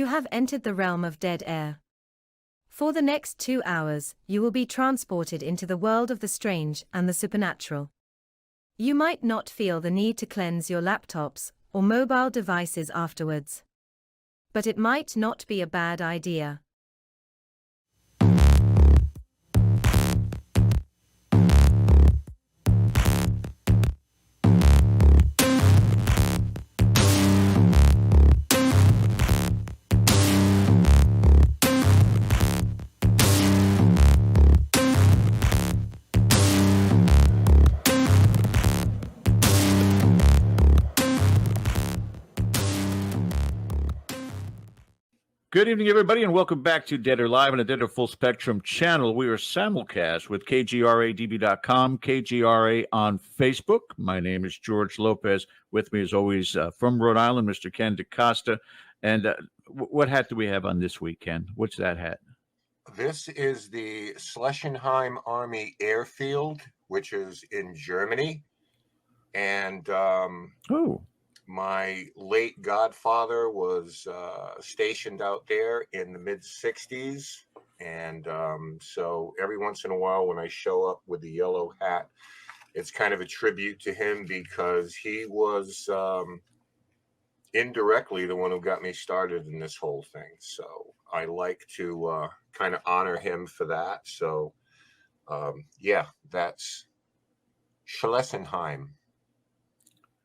You have entered the realm of dead air. For the next 2 hours, you will be transported into the world of the strange and the supernatural. You might not feel the need to cleanse your laptops or mobile devices afterwards. But it might not be a bad idea. Good evening, everybody, and welcome back to Dead or Live on the Dead or Full Spectrum channel. We are simulcast with KGRADB.com, KGRA on Facebook. My name is George Lopez. With me, as always, from Rhode Island, Mr. Ken DaCosta. And what hat do we have on this week, Ken? What's that hat? This is the Schlessenheim Army Airfield, which is in Germany. And my late godfather was stationed out there in the mid-'60s. And so every once in a while when I show up with the yellow hat, it's kind of a tribute to him because he was indirectly the one who got me started in this whole thing. So I like to kind of honor him for that. So yeah, that's Schlessenheim.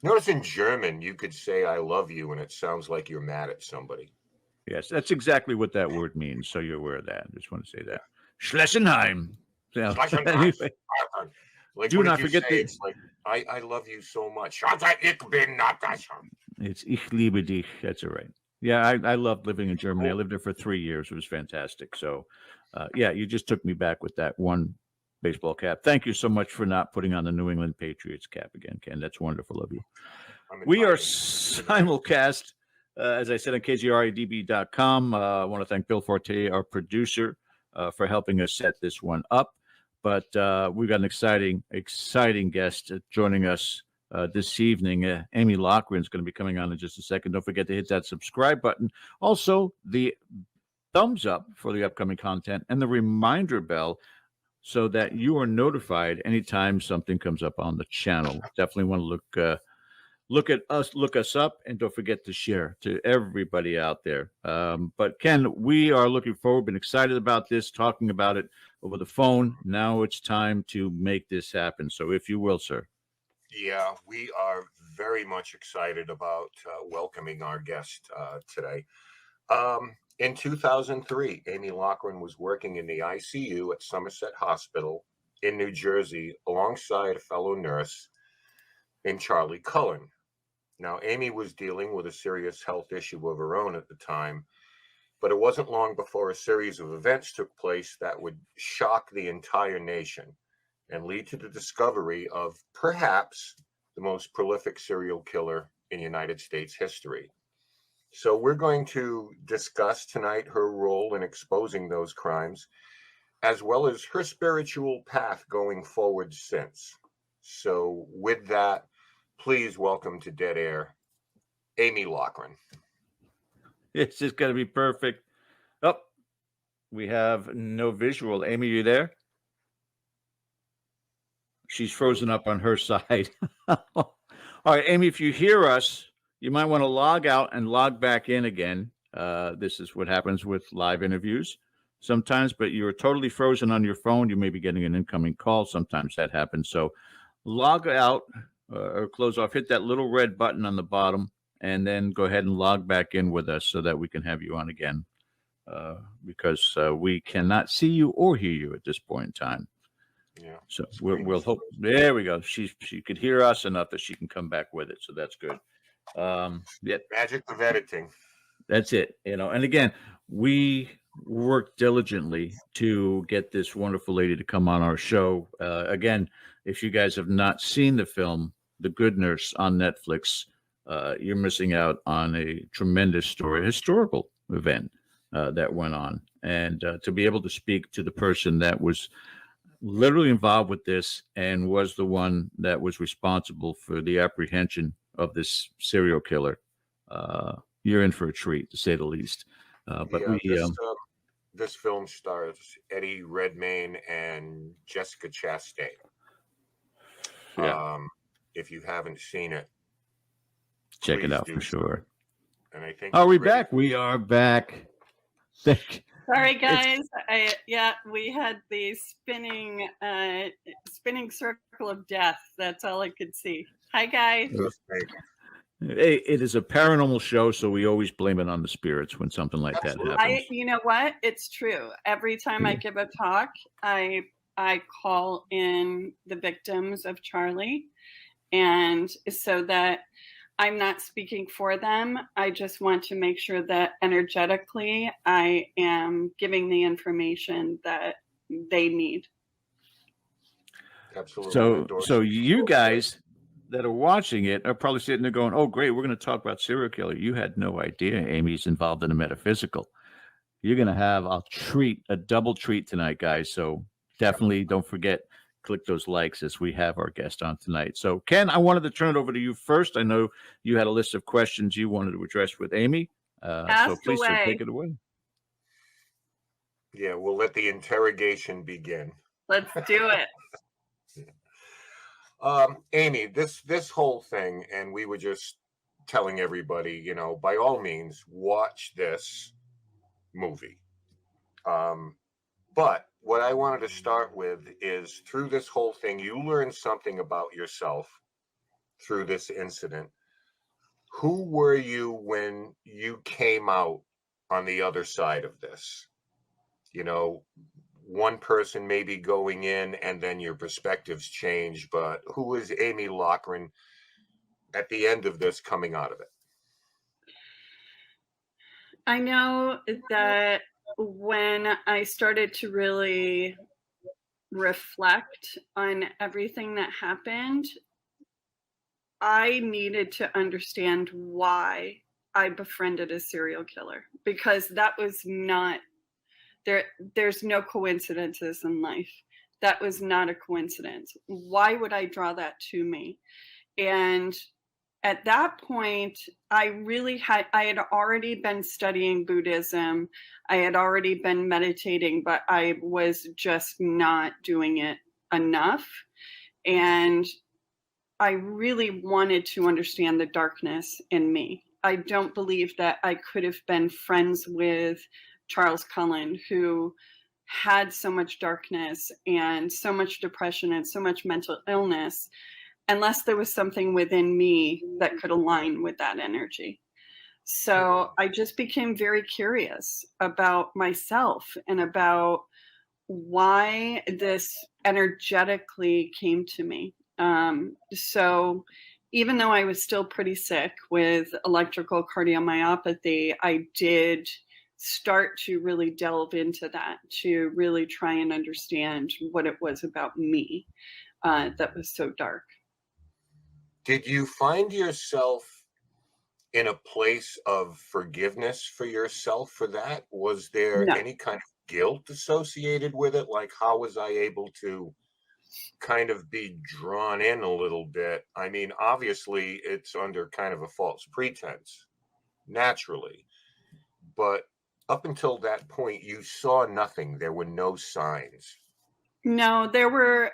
Notice in German, you could say I love you, and it sounds like you're mad at somebody. Yes, that's exactly what that word means, so you're aware of that. I just want to say that. Schlessenheim. Yeah. Anyway, like, do not forget the... It's like, I love you so much. It's Ich liebe dich. That's all right. Yeah, I loved living in Germany. I lived there for 3 years. It was fantastic. So, yeah, you just took me back with that one baseball cap. Thank you so much for not putting on the New England Patriots cap again, Ken. That's wonderful of you. We are simulcast, as I said, on KGRADB.com. I want to thank Bill Forte, our producer, for helping us set this one up. But we've got an exciting guest joining us this evening. Amy Loughren is going to be coming on in just a second. Don't forget to hit that subscribe button. Also, the thumbs up for the upcoming content and the reminder bell, so that you are notified anytime something comes up on the channel. Definitely want to look us up, and don't forget to share to everybody out there. But Ken, we are looking forward, been excited about this, talking about it over the phone. Now it's time to make this happen. So if you will, sir. Yeah, we are very much excited about welcoming our guest today. In 2003, Amy Loughren was working in the ICU at Somerset Hospital in New Jersey alongside a fellow nurse named Charlie Cullen. Now, Amy was dealing with a serious health issue of her own at the time, but it wasn't long before a series of events took place that would shock the entire nation and lead to the discovery of perhaps the most prolific serial killer in United States history. So we're going to discuss tonight her role in exposing those crimes, as well as her spiritual path going forward since. So with that, please welcome to Dead Air, Amy Loughren. It's just going to be perfect. Oh, we have no visual. Amy, you there? She's frozen up on her side. All right, Amy, if you hear us, you might want to log out and log back in again. This is what happens with live interviews sometimes, but you're totally frozen on your phone. You may be getting an incoming call. Sometimes that happens. So log out or close off, hit that little red button on the bottom, and then go ahead and log back in with us so that we can have you on again, because we cannot see you or hear you at this point in time. Yeah. So we'll hope. There we go. She could hear us enough that she can come back with it. So that's good. Yeah. Magic of editing. That's it. And again, we work diligently to get this wonderful lady to come on our show. Again, if you guys have not seen the film, The Good Nurse on Netflix, you're missing out on a tremendous story, a historical event that went on. And to be able to speak to the person that was literally involved with this and was the one that was responsible for the apprehension of this serial killer, you're in for a treat, to say the least. But Yeah, we, this film stars Eddie Redmayne and Jessica Chastain. yeah, If you haven't seen it, check it please out do for so. sure. And I think Are it's we ready. back? We are back. Sorry, guys. We had the spinning circle of death. That's all I could see. Hi, guys. It is a paranormal show, so we always blame it on the spirits when something like Absolutely. that happens. You know what? It's true. Every time I give a talk, I call in the victims of Charlie, and so that I'm not speaking for them. I just want to make sure that energetically I am giving the information that they need. Absolutely. So you guys that are watching it are probably sitting there going, "Oh, great, we're going to talk about serial killer." You had no idea Amy's involved in a metaphysical. You're going to have a double treat tonight, guys. So definitely don't forget, click those likes as we have our guest on tonight. So Ken, I wanted to turn it over to you first. I know you had a list of questions you wanted to address with Amy. So please, sir, take it away. Yeah, we'll let the interrogation begin. Let's do it. Amy, this whole thing, and we were just telling everybody, by all means, watch this movie. But what I wanted to start with is, through this whole thing, you learned something about yourself through this incident. Who were you when you came out on the other side of this? One person maybe going in and then your perspectives change, but who is Amy Loughren at the end of this, coming out of it? I know that when I started to really reflect on everything that happened, I needed to understand why I befriended a serial killer, because that was not there's no coincidences in life. That was not a coincidence. Why would I draw that to me? And at that point, I had already been studying Buddhism. I had already been meditating, but I was just not doing it enough. And I really wanted to understand the darkness in me. I don't believe that I could have been friends with Charles Cullen, who had so much darkness and so much depression and so much mental illness, unless there was something within me that could align with that energy. So I just became very curious about myself and about why this energetically came to me. So even though I was still pretty sick with electrical cardiomyopathy, I did start to really delve into that, to really try and understand what it was about me that was so dark. Did you find yourself in a place of forgiveness for yourself for that? Was there any kind of guilt associated with it? Like, how was I able to kind of be drawn in a little bit? I mean, obviously it's under kind of a false pretense, naturally, but up until that point, you saw nothing. There were no signs. No, there were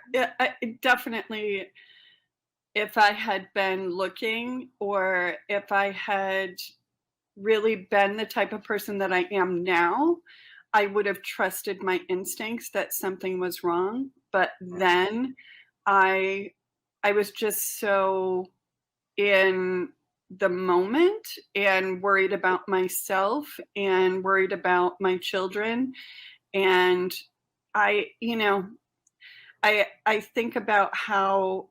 definitely, if I had been looking, or if I had really been the type of person that I am now, I would have trusted my instincts that something was wrong. But then I was just so in the moment and worried about myself and worried about my children. And I think about how,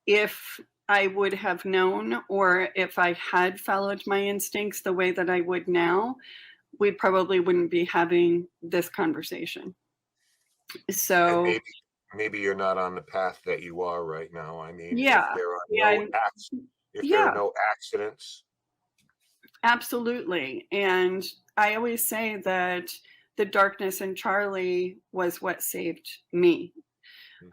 if I would have known, or if I had followed my instincts the way that I would now, we probably wouldn't be having this conversation. So and maybe you're not on the path that you are right now. I mean, yeah, if there are no accidents. Absolutely. And I always say that the darkness in Charlie was what saved me.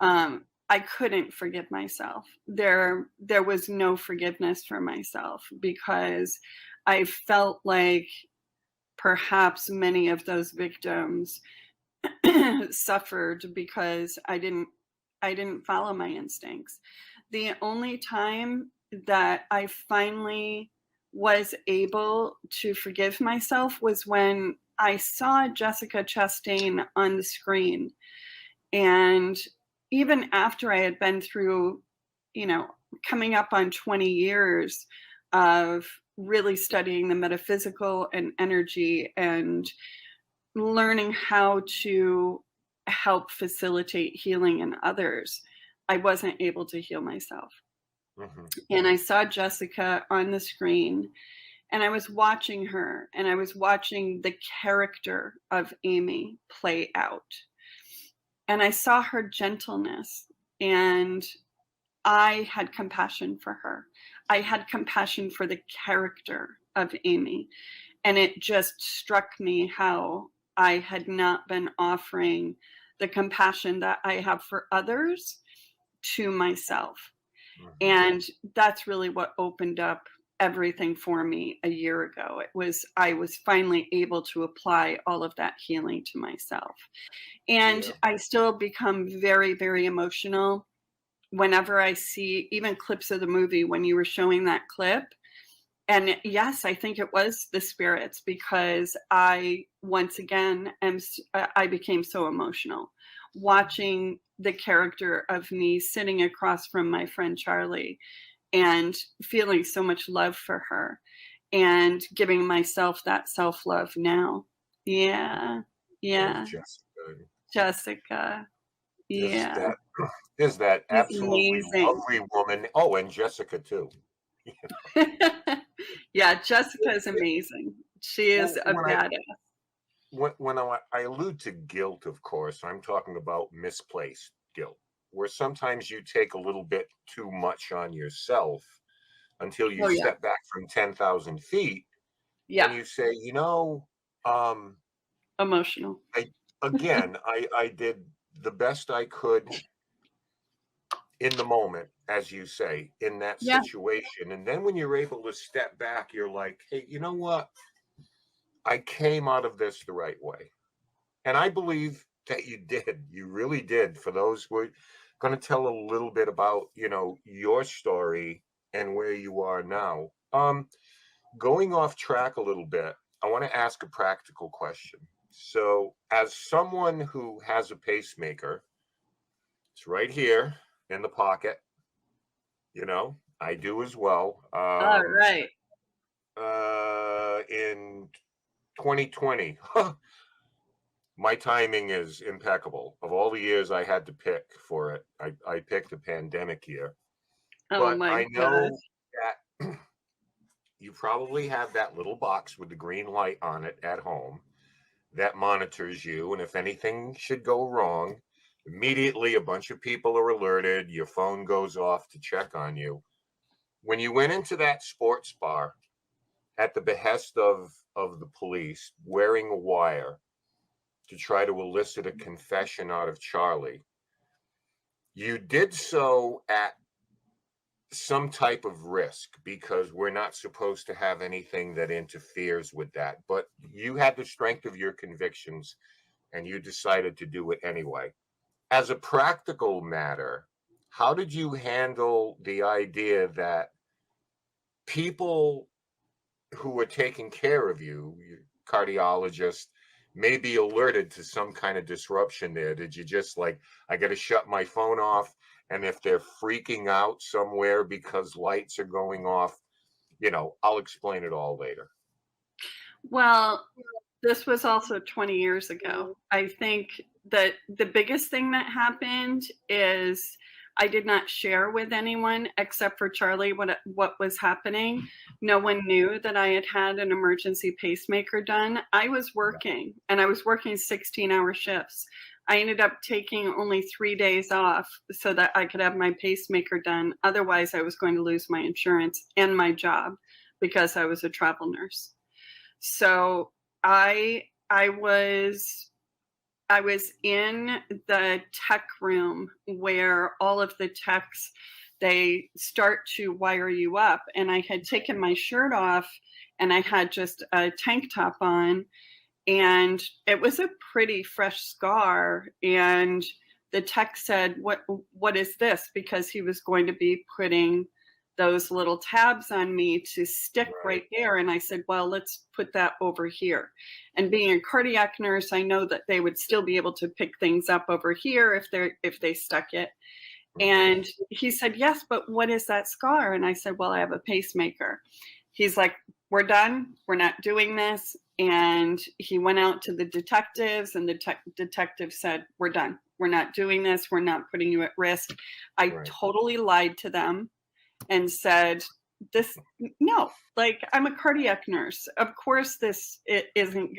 I couldn't forgive myself. There was no forgiveness for myself, because I felt like perhaps many of those victims suffered because I didn't follow my instincts. The only time that I finally was able to forgive myself was when I saw Jessica Chastain on the screen. And even after I had been through, coming up on 20 years of really studying the metaphysical and energy and learning how to help facilitate healing in others, I wasn't able to heal myself. Mm-hmm. And I saw Jessica on the screen, and I was watching her, and I was watching the character of Amy play out. And I saw her gentleness, and I had compassion for her. I had compassion for the character of Amy. And it just struck me how I had not been offering the compassion that I have for others to myself. Mm-hmm. And that's really what opened up everything for me a year ago. I was finally able to apply all of that healing to myself. And I still become very, very emotional whenever I see even clips of the movie when you were showing that clip. And yes, I think it was the spirits, because I, once again, I became so emotional watching the character of me sitting across from my friend Charlie and feeling so much love for her and giving myself that self-love now. Yeah. Yeah. Jessica. Yeah. Is that She's absolutely amazing. Lovely woman. Oh, and Jessica too. Yeah, Jessica is amazing. She is a badass. When I allude to guilt, of course, I'm talking about misplaced guilt, where sometimes you take a little bit too much on yourself until you step back from 10,000 feet and you say, emotional. I did the best I could in the moment, as you say, in that situation. And then when you're able to step back, you're like, hey, you know what? I came out of this the right way. And I believe that you did. You really did. For those who are going to tell a little bit about, your story and where you are now. Going off track a little bit, I want to ask a practical question. So as someone who has a pacemaker, it's right here in the pocket. I do as well. All right. In 2020, my timing is impeccable. Of all the years I had to pick for it, I picked a pandemic year. Oh, but I know that you probably have that little box with the green light on it at home that monitors you. And if anything should go wrong, immediately a bunch of people are alerted. Your phone goes off to check on you. When you went into that sports bar at the behest of the police, wearing a wire to try to elicit a confession out of Charlie, you did so at some type of risk, because we're not supposed to have anything that interferes with that. But you had the strength of your convictions and you decided to do it anyway. As a practical matter, how did you handle the idea that people who are taking care of you, your cardiologist, may be alerted to some kind of disruption there? Did you just I got to shut my phone off, and if they're freaking out somewhere because lights are going off, I'll explain it all later? Well, this was also 20 years ago. I think that the biggest thing that happened is I did not share with anyone except for Charlie what was happening. No one knew that I had an emergency pacemaker done. I was working, and I was working 16-hour shifts. I ended up taking only 3 days off so that I could have my pacemaker done. Otherwise, I was going to lose my insurance and my job because I was a travel nurse. So I was in the tech room where all of the techs, they start to wire you up. And I had taken my shirt off and I had just a tank top on, and it was a pretty fresh scar. And the tech said, what is this? Because he was going to be putting those little tabs on me to stick right there. And I said, well, let's put that over here. And being a cardiac nurse, I know that they would still be able to pick things up over here if they stuck it. And he said, yes, but what is that scar? And I said, well, I have a pacemaker. He's like, we're done. We're not doing this. And he went out to the detectives, and the detective said, we're done. We're not doing this. We're not putting you at risk. I totally lied to them and said, no, like, I'm a cardiac nurse. Of course, it isn't.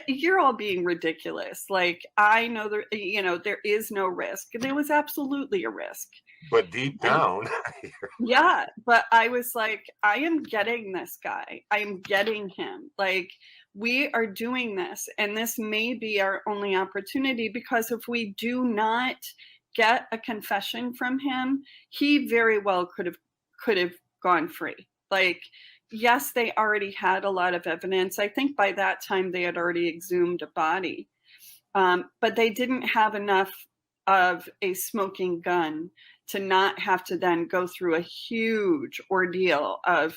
You're all being ridiculous. Like, I know there is no risk. There was absolutely a risk. But deep down. Yeah. But I was like, I am getting this guy. I am getting him. Like, we are doing this. And this may be our only opportunity, because if we do not get a confession from him, he very well could have gone free. Like, yes, they already had a lot of evidence. I think by that time they had already exhumed a body, but they didn't have enough of a smoking gun to not have to then go through a huge ordeal of,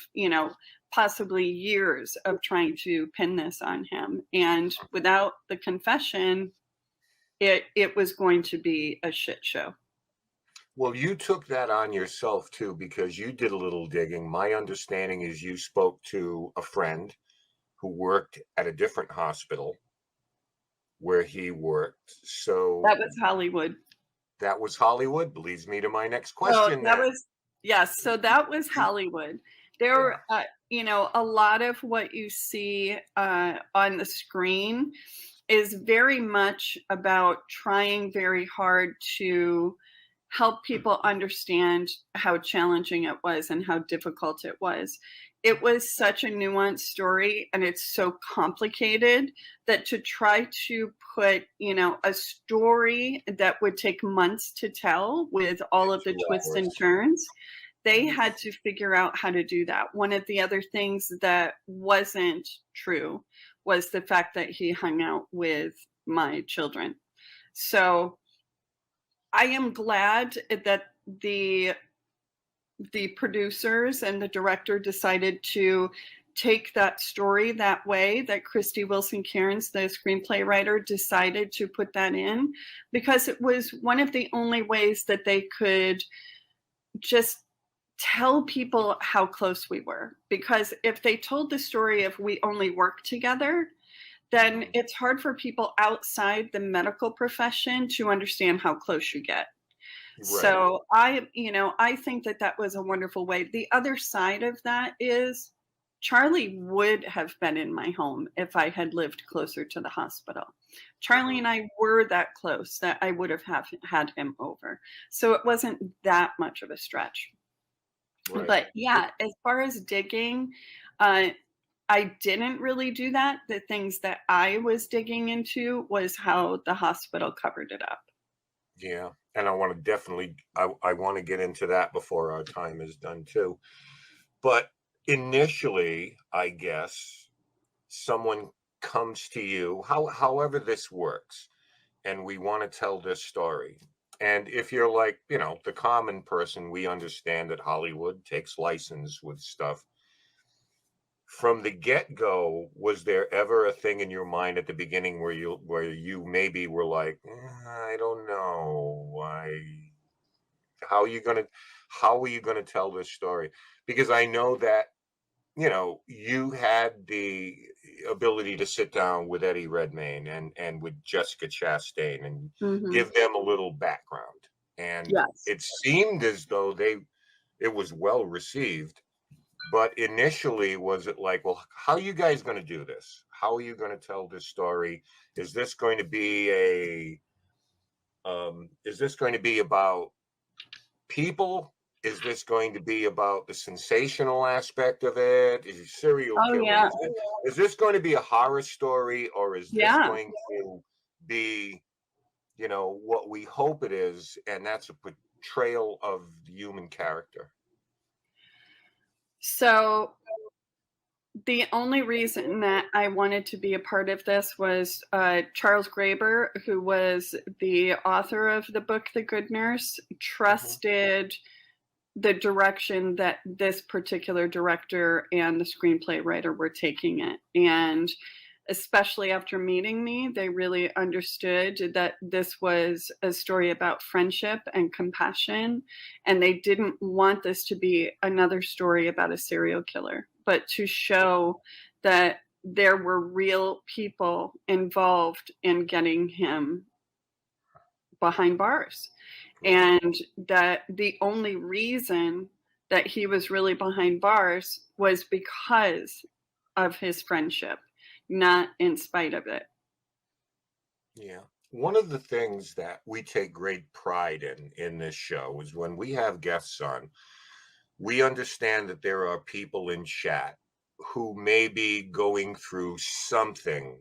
possibly years of trying to pin this on him. And without the confession, it was going to be a shit show. Well, you took that on yourself too, because you did a little digging. My understanding is you spoke to a friend who worked at a different hospital where he worked. So that was Hollywood. That was Hollywood. Leads me to my next question. So that was Hollywood. There, a lot of what you see on the screen is very much about trying very hard to help people understand how challenging it was and how difficult it was. It was such a nuanced story, and it's so complicated that to try to put, a story that would take months to tell with all of the twists and turns, they had to figure out how to do that. One of the other things that wasn't true was the fact that he hung out with my children. So I am glad that the producers and the director decided to take that story that way, that Christy Wilson Cairns, the screenplay writer, decided to put that in, because it was one of the only ways that they could just tell people how close we were. Because if they told the story of we only work together, then it's hard for people outside the medical profession to understand how close you get. Right. So I think that was a wonderful way. The other side of that is Charlie would have been in my home if I had lived closer to the hospital. Charlie and I were that close that I would have had him over. So it wasn't that much of a stretch. Right. But yeah, as far as digging, I didn't really do that. The things that I was digging into was how the hospital covered it up. Yeah. And I want to definitely, I want to get into that before our time is done too. But initially, I guess, someone comes to you, however this works, and we want to tell this story. And if you're like, the common person, we understand that Hollywood takes license with stuff. From the get-go, was there ever a thing in your mind at the beginning where you maybe were like, I don't know, how are you gonna tell this story? Because I know that you had the ability to sit down with Eddie Redmayne and with Jessica Chastain and give them a little background, and it seemed as though it was well received. But initially, was it like, well, how are you guys going to do this? How are you going to tell this story? Is this going to be about people? Is this going to be about the sensational aspect of it? Is it serial killing? Yeah. Is this going to be a horror story, or is this going to be, what we hope it is, and that's a portrayal of the human character? So The only reason that I wanted to be a part of this was Charles Graeber, who was the author of the book The Good Nurse, trusted the direction that this particular director and the screenplay writer were taking it. And especially after meeting me, they really understood that this was a story about friendship and compassion. And they didn't want this to be another story about a serial killer, but to show that there were real people involved in getting him behind bars. And that the only reason that he was really behind bars was because of his friendship, not in spite of it. Yeah. One of the things that we take great pride in this show is when we have guests on, we understand that there are people in chat who may be going through something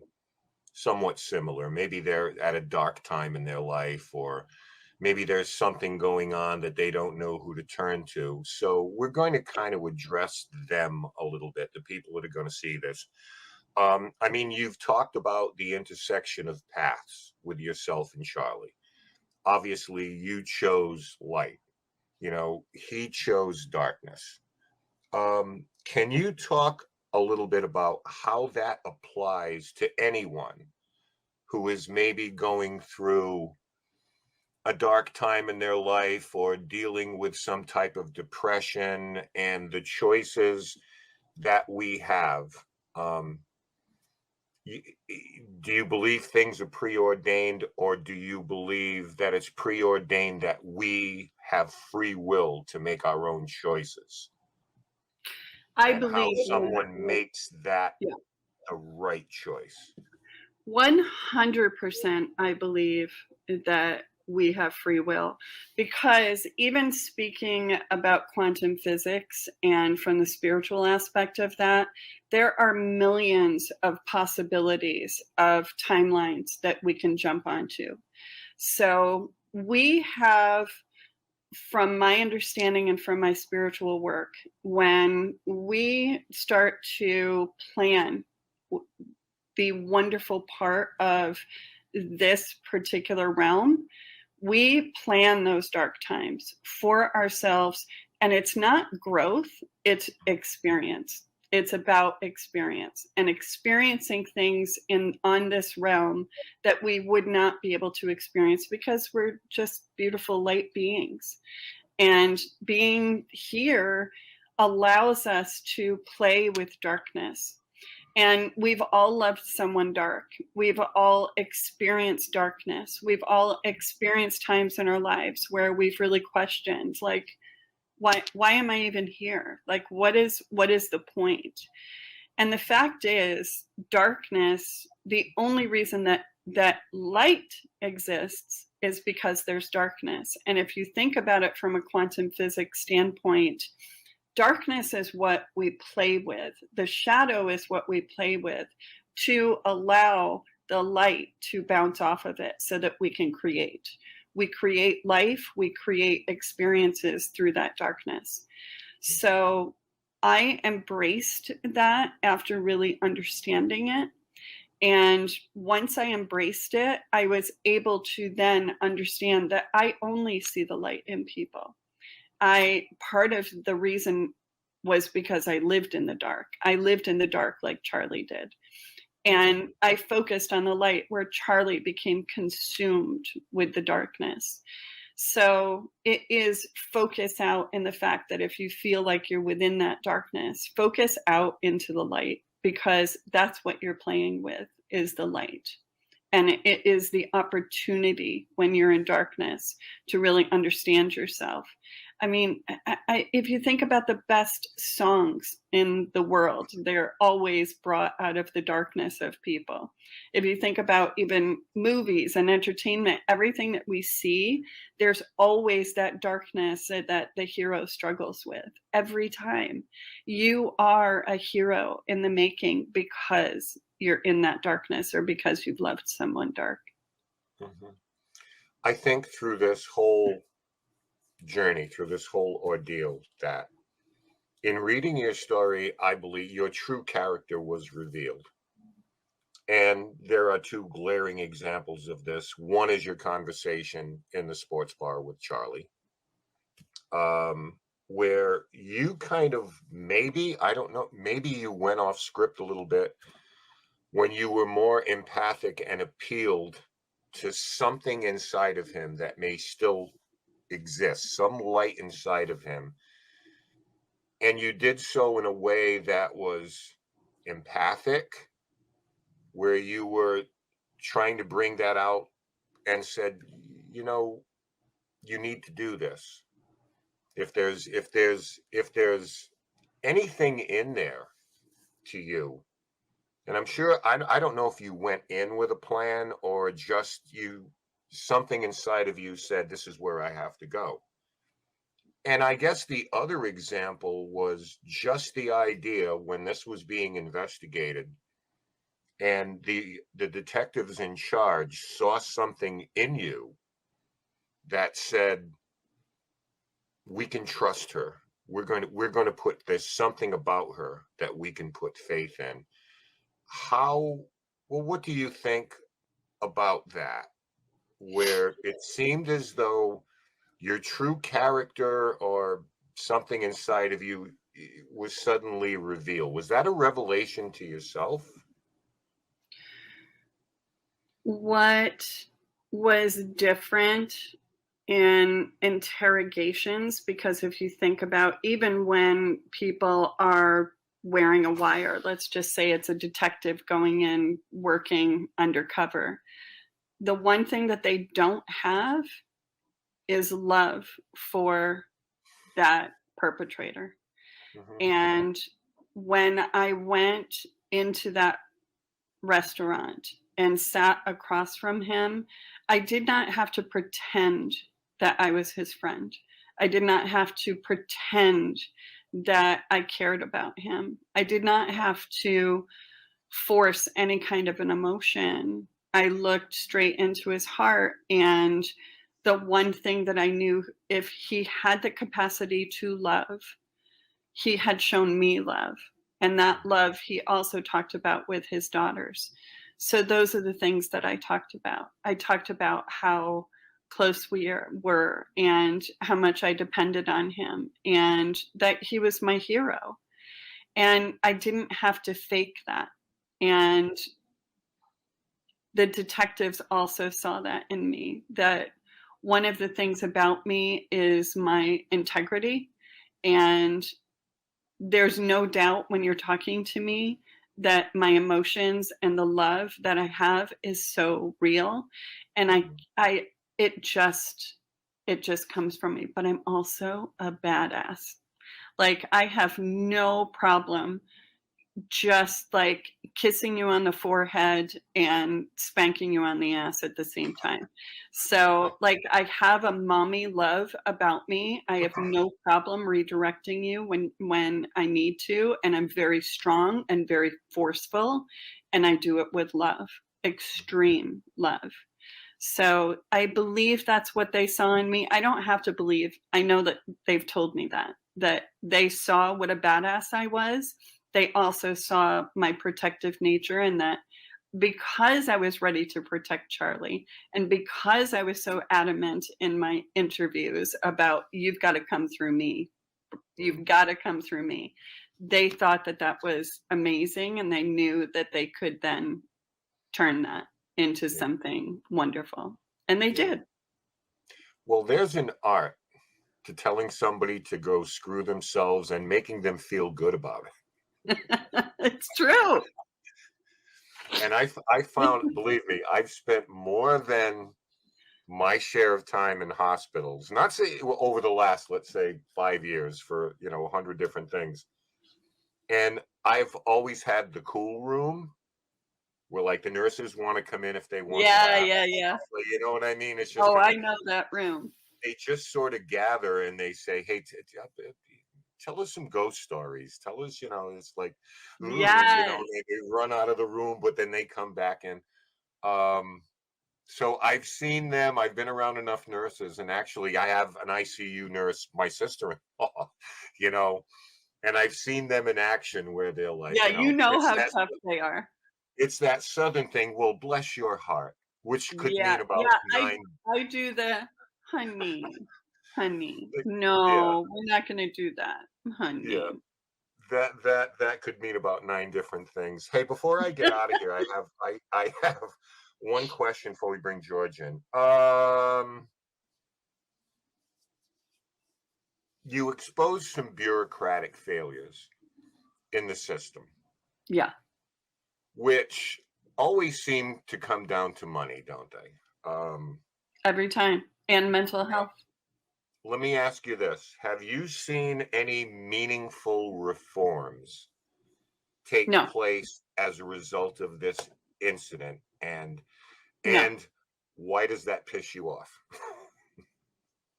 somewhat similar. Maybe they're at a dark time in their life, or maybe there's something going on that they don't know who to turn to. So we're going to kind of address them a little bit, the people that are going to see this. I mean, you've talked about the intersection of paths with yourself and Charlie. Obviously, you chose light. You know, he chose darkness. Can you talk a little bit about how that applies to anyone who is maybe going through a dark time in their life or dealing with some type of depression, and the choices that we have? Do you believe things are preordained, or do you believe that it's preordained that we have free will to make our own choices? I And how believe someone makes that Yeah. the right choice? 100% I believe that we have free will, because even speaking about quantum physics and from the spiritual aspect of that, there are millions of possibilities of timelines that we can jump onto. So we have, from my understanding and from my spiritual work, when we start to plan the wonderful part of this particular realm, we plan those dark times for ourselves. And it's not growth, it's experience. It's about experience and experiencing things on this realm that we would not be able to experience because we're just beautiful light beings. And being here allows us to play with darkness. And we've all loved someone dark. We've all experienced darkness. We've all experienced times in our lives where we've really questioned, like, why am I even here? Like, what is the point? And the fact is, darkness, the only reason that light exists is because there's darkness. And if you think about it from a quantum physics standpoint, darkness is what we play with. The shadow is what we play with to allow the light to bounce off of it so that we can create. We create life, we create experiences through that darkness. So I embraced that after really understanding it. And once I embraced it, I was able to then understand that I only see the light in people. Part of the reason was because I lived in the dark. I lived in the dark like Charlie did. And I focused on the light where Charlie became consumed with the darkness. So it is focus out in the fact that if you feel like you're within that darkness, focus out into the light, because that's what you're playing with, is the light. And it is the opportunity when you're in darkness to really understand yourself. I mean, if you think about the best songs in the world, they're always brought out of the darkness of people. If you think about even movies and entertainment, everything that we see, there's always that darkness that the hero struggles with every time. You are a hero in the making because you're in that darkness or because you've loved someone dark. Mm-hmm. I think through this whole journey, through this whole ordeal, that in reading your story, I believe your true character was revealed. And there are two glaring examples of this. One is your conversation in the sports bar with Charlie, where you kind of maybe, I don't know, maybe you went off script a little bit when you were more empathic and appealed to something inside of him that may still exist, some light inside of him. And you did so in a way that was empathic, where you were trying to bring that out and said, you know, you need to do this. If there's anything in there to you, and I'm sure, I don't know if you went in with a plan or just something inside of you said, this is where I have to go. And I guess the other example was just the idea when this was being investigated and the detectives in charge saw something in you that said, we can trust her. We're going to put, there's something about her that we can put faith in. What do you think about that? Where it seemed as though your true character or something inside of you was suddenly revealed. Was that a revelation to yourself? What was different in interrogations, because if you think about even when people are wearing a wire, let's just say it's a detective going in working undercover, the one thing that they don't have is love for that perpetrator. Mhm. And when I went into that restaurant and sat across from him, I did not have to pretend that I was his friend. I did not have to pretend that I cared about him. I did not have to force any kind of an emotion. I looked straight into his heart, and the one thing that I knew, if he had the capacity to love, he had shown me love. And that love he also talked about with his daughters. So those are the things that I talked about. I talked about how close we were and how much I depended on him and that he was my hero. And I didn't have to fake that. And the detectives also saw that in me, that one of the things about me is my integrity. And there's no doubt when you're talking to me that my emotions and the love that I have is so real. And it just comes from me, but I'm also a badass. Like, I have no problem just like kissing you on the forehead and spanking you on the ass at the same time. So like, I have a mommy love about me. I have no problem redirecting you when I need to, and I'm very strong and very forceful, and I do it with love, extreme love. So I believe that's what they saw in me. I don't have to believe. I know that they've told me that they saw what a badass I was. They also saw my protective nature, and that because I was ready to protect Charlie, and because I was so adamant in my interviews about, you've got to come through me, you've got to come through me, they thought that that was amazing, and they knew that they could then turn that into something wonderful. And they did. Well, there's an art to telling somebody to go screw themselves and making them feel good about it. It's true. And I found, believe me, I've spent more than my share of time in hospitals, not say over the last, let's say 5 years for, 100 different things. And I've always had the cool room where like the nurses want to come in if they want to laugh. Yeah. You know what I mean? It's just I know that room. They just sort of gather and they say, hey, tell us some ghost stories. Tell us, it's like, Yes. they run out of the room, but then they come back in. So I've seen them. I've been around enough nurses, and actually I have an ICU nurse, my sister-in-law, And I've seen them in action where they're like, Yeah, you know it's how that, tough they are. it's that Southern thing. Well, bless your heart, which could Yeah, mean about yeah, nine. I do the honey, Yeah, no, we're not gonna do that, honey. yeah. That could mean about 9 different things. Hey, before I get out of here, I have one question before we bring George in. You exposed some bureaucratic failures in the system, Yeah, which always seem to come down to money, don't they? every time. And mental health. Let me ask you this. Have you seen any meaningful reforms take No, place as a result of this incident? no. And why does that piss you off?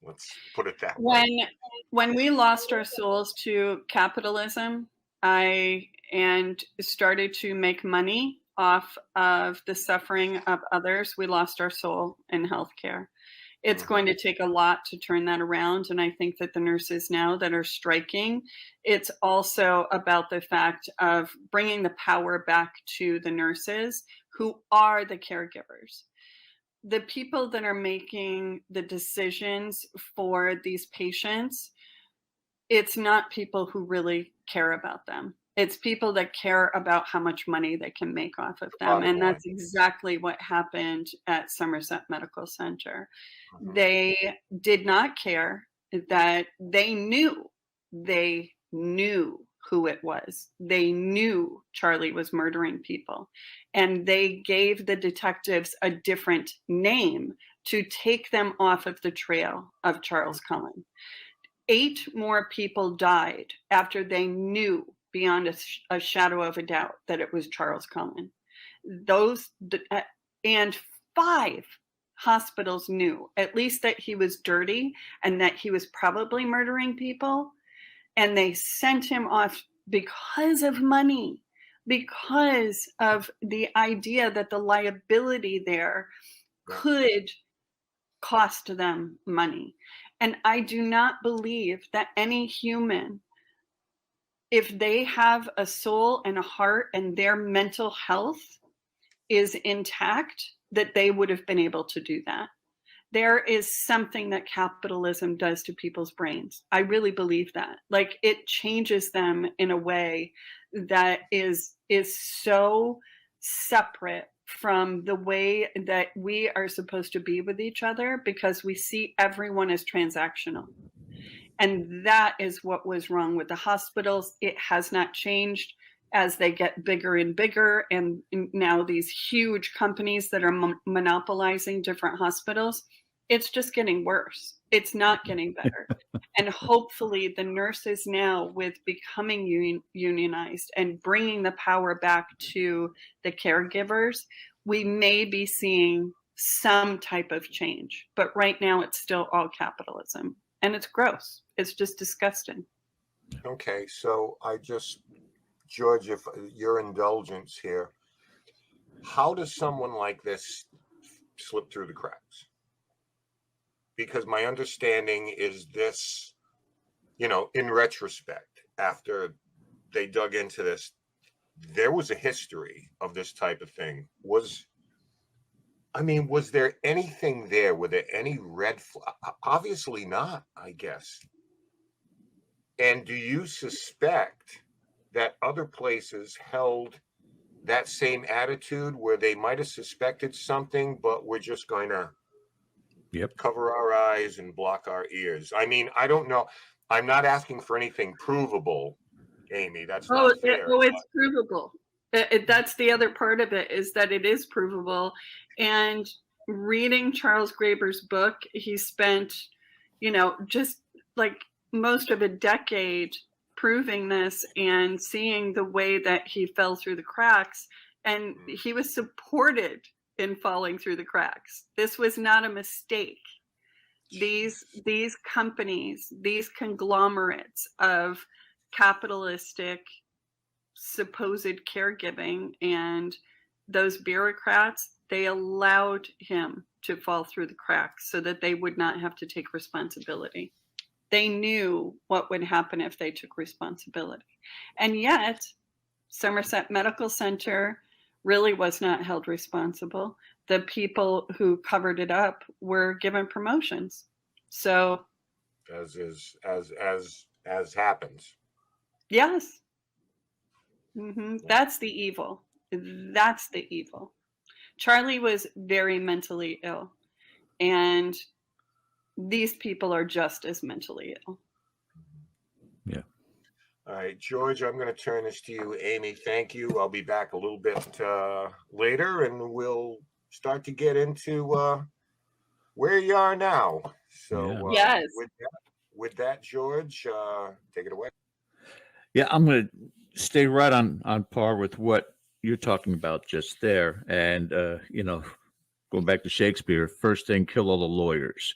Let's put it that way. When we lost our souls to capitalism, and started to make money off of the suffering of others, we lost our soul in healthcare. It's Mhm. going to take a lot to turn that around. And I think that the nurses now that are striking, it's also about the fact of bringing the power back to the nurses who are the caregivers. The people that are making the decisions for these patients, it's not people who really care about them. It's people that care about how much money they can make off of them. Bottom And line. that's exactly what happened at Somerset Medical Center. Mhm. They did not care that they knew who it was. They knew Charlie was murdering people. And they gave the detectives a different name to take them off of the trail of Charles Cullen. 8 more people died after they knew beyond a shadow of a doubt that it was Charles Cullen. And 5 hospitals knew at least that he was dirty and that he was probably murdering people. And they sent him off because of money, because of the idea that the liability there could cost them money. And I do not believe that any human, if they have a soul and a heart and their mental health is intact, that they would have been able to do that. There is something that capitalism does to people's brains. I really believe that. Like, it changes them in a way that is so separate from the way that we are supposed to be with each other, because we see everyone as transactional. And that is what was wrong with the hospitals. It has not changed as they get bigger and bigger. And now these huge companies that are monopolizing different hospitals, it's just getting worse. It's not getting better. And hopefully the nurses now, with becoming unionized and bringing the power back to the caregivers, we may be seeing some type of change. But right now it's still all capitalism. And it's gross. It's just disgusting. Okay, so George, if your indulgence here, how does someone like this slip through the cracks? Because my understanding is this, in retrospect, after they dug into this, there was a history of this type of thing. Was there anything there? Were there any red flag? Obviously not, I guess. And do you suspect that other places held that same attitude, where they might have suspected something, but we're just going to cover our eyes and block our ears? I mean, I don't know. I'm not asking for anything provable, Amy. That's not fair. It's provable. That's the other part of it, is that it is provable. And reading Charles Graeber's book, he spent, just like most of a decade proving this and seeing the way that he fell through the cracks. And he was supported in falling through the cracks. This was not a mistake. These companies, these conglomerates of capitalistic supposed caregiving and those bureaucrats, they allowed him to fall through the cracks so that they would not have to take responsibility. They knew what would happen if they took responsibility. And yet, Somerset Medical Center really was not held responsible. The people who covered it up were given promotions. So, as happens. yes, that's the evil. That's the evil. Charlie was very mentally ill, and these people are just as mentally ill. Yeah. All right, George, I'm going to turn this to you. Amy, thank you. I'll be back a little bit later, and we'll start to get into where you are now. So, yes. With that, George, take it away. Yeah, I'm going to stay right on par with what you're talking about just there. And, going back to Shakespeare, first thing, kill all the lawyers,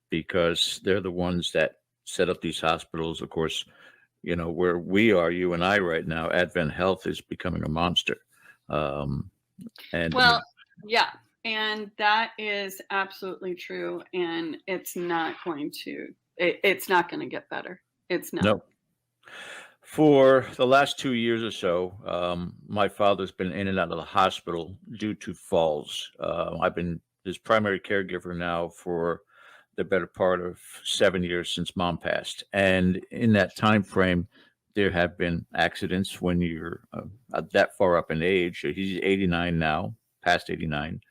because they're the ones that set up these hospitals. Of course, where we are, you and I right now, Advent Health is becoming a monster. Yeah, and that is absolutely true. And it's not going to get better. It's not. No. For the last 2 years or so, my father's been in and out of the hospital due to falls. I've been his primary caregiver now for the better part of 7 years since Mom passed. And in that time frame, there have been accidents when you're that far up in age. He's 89 now, past 89.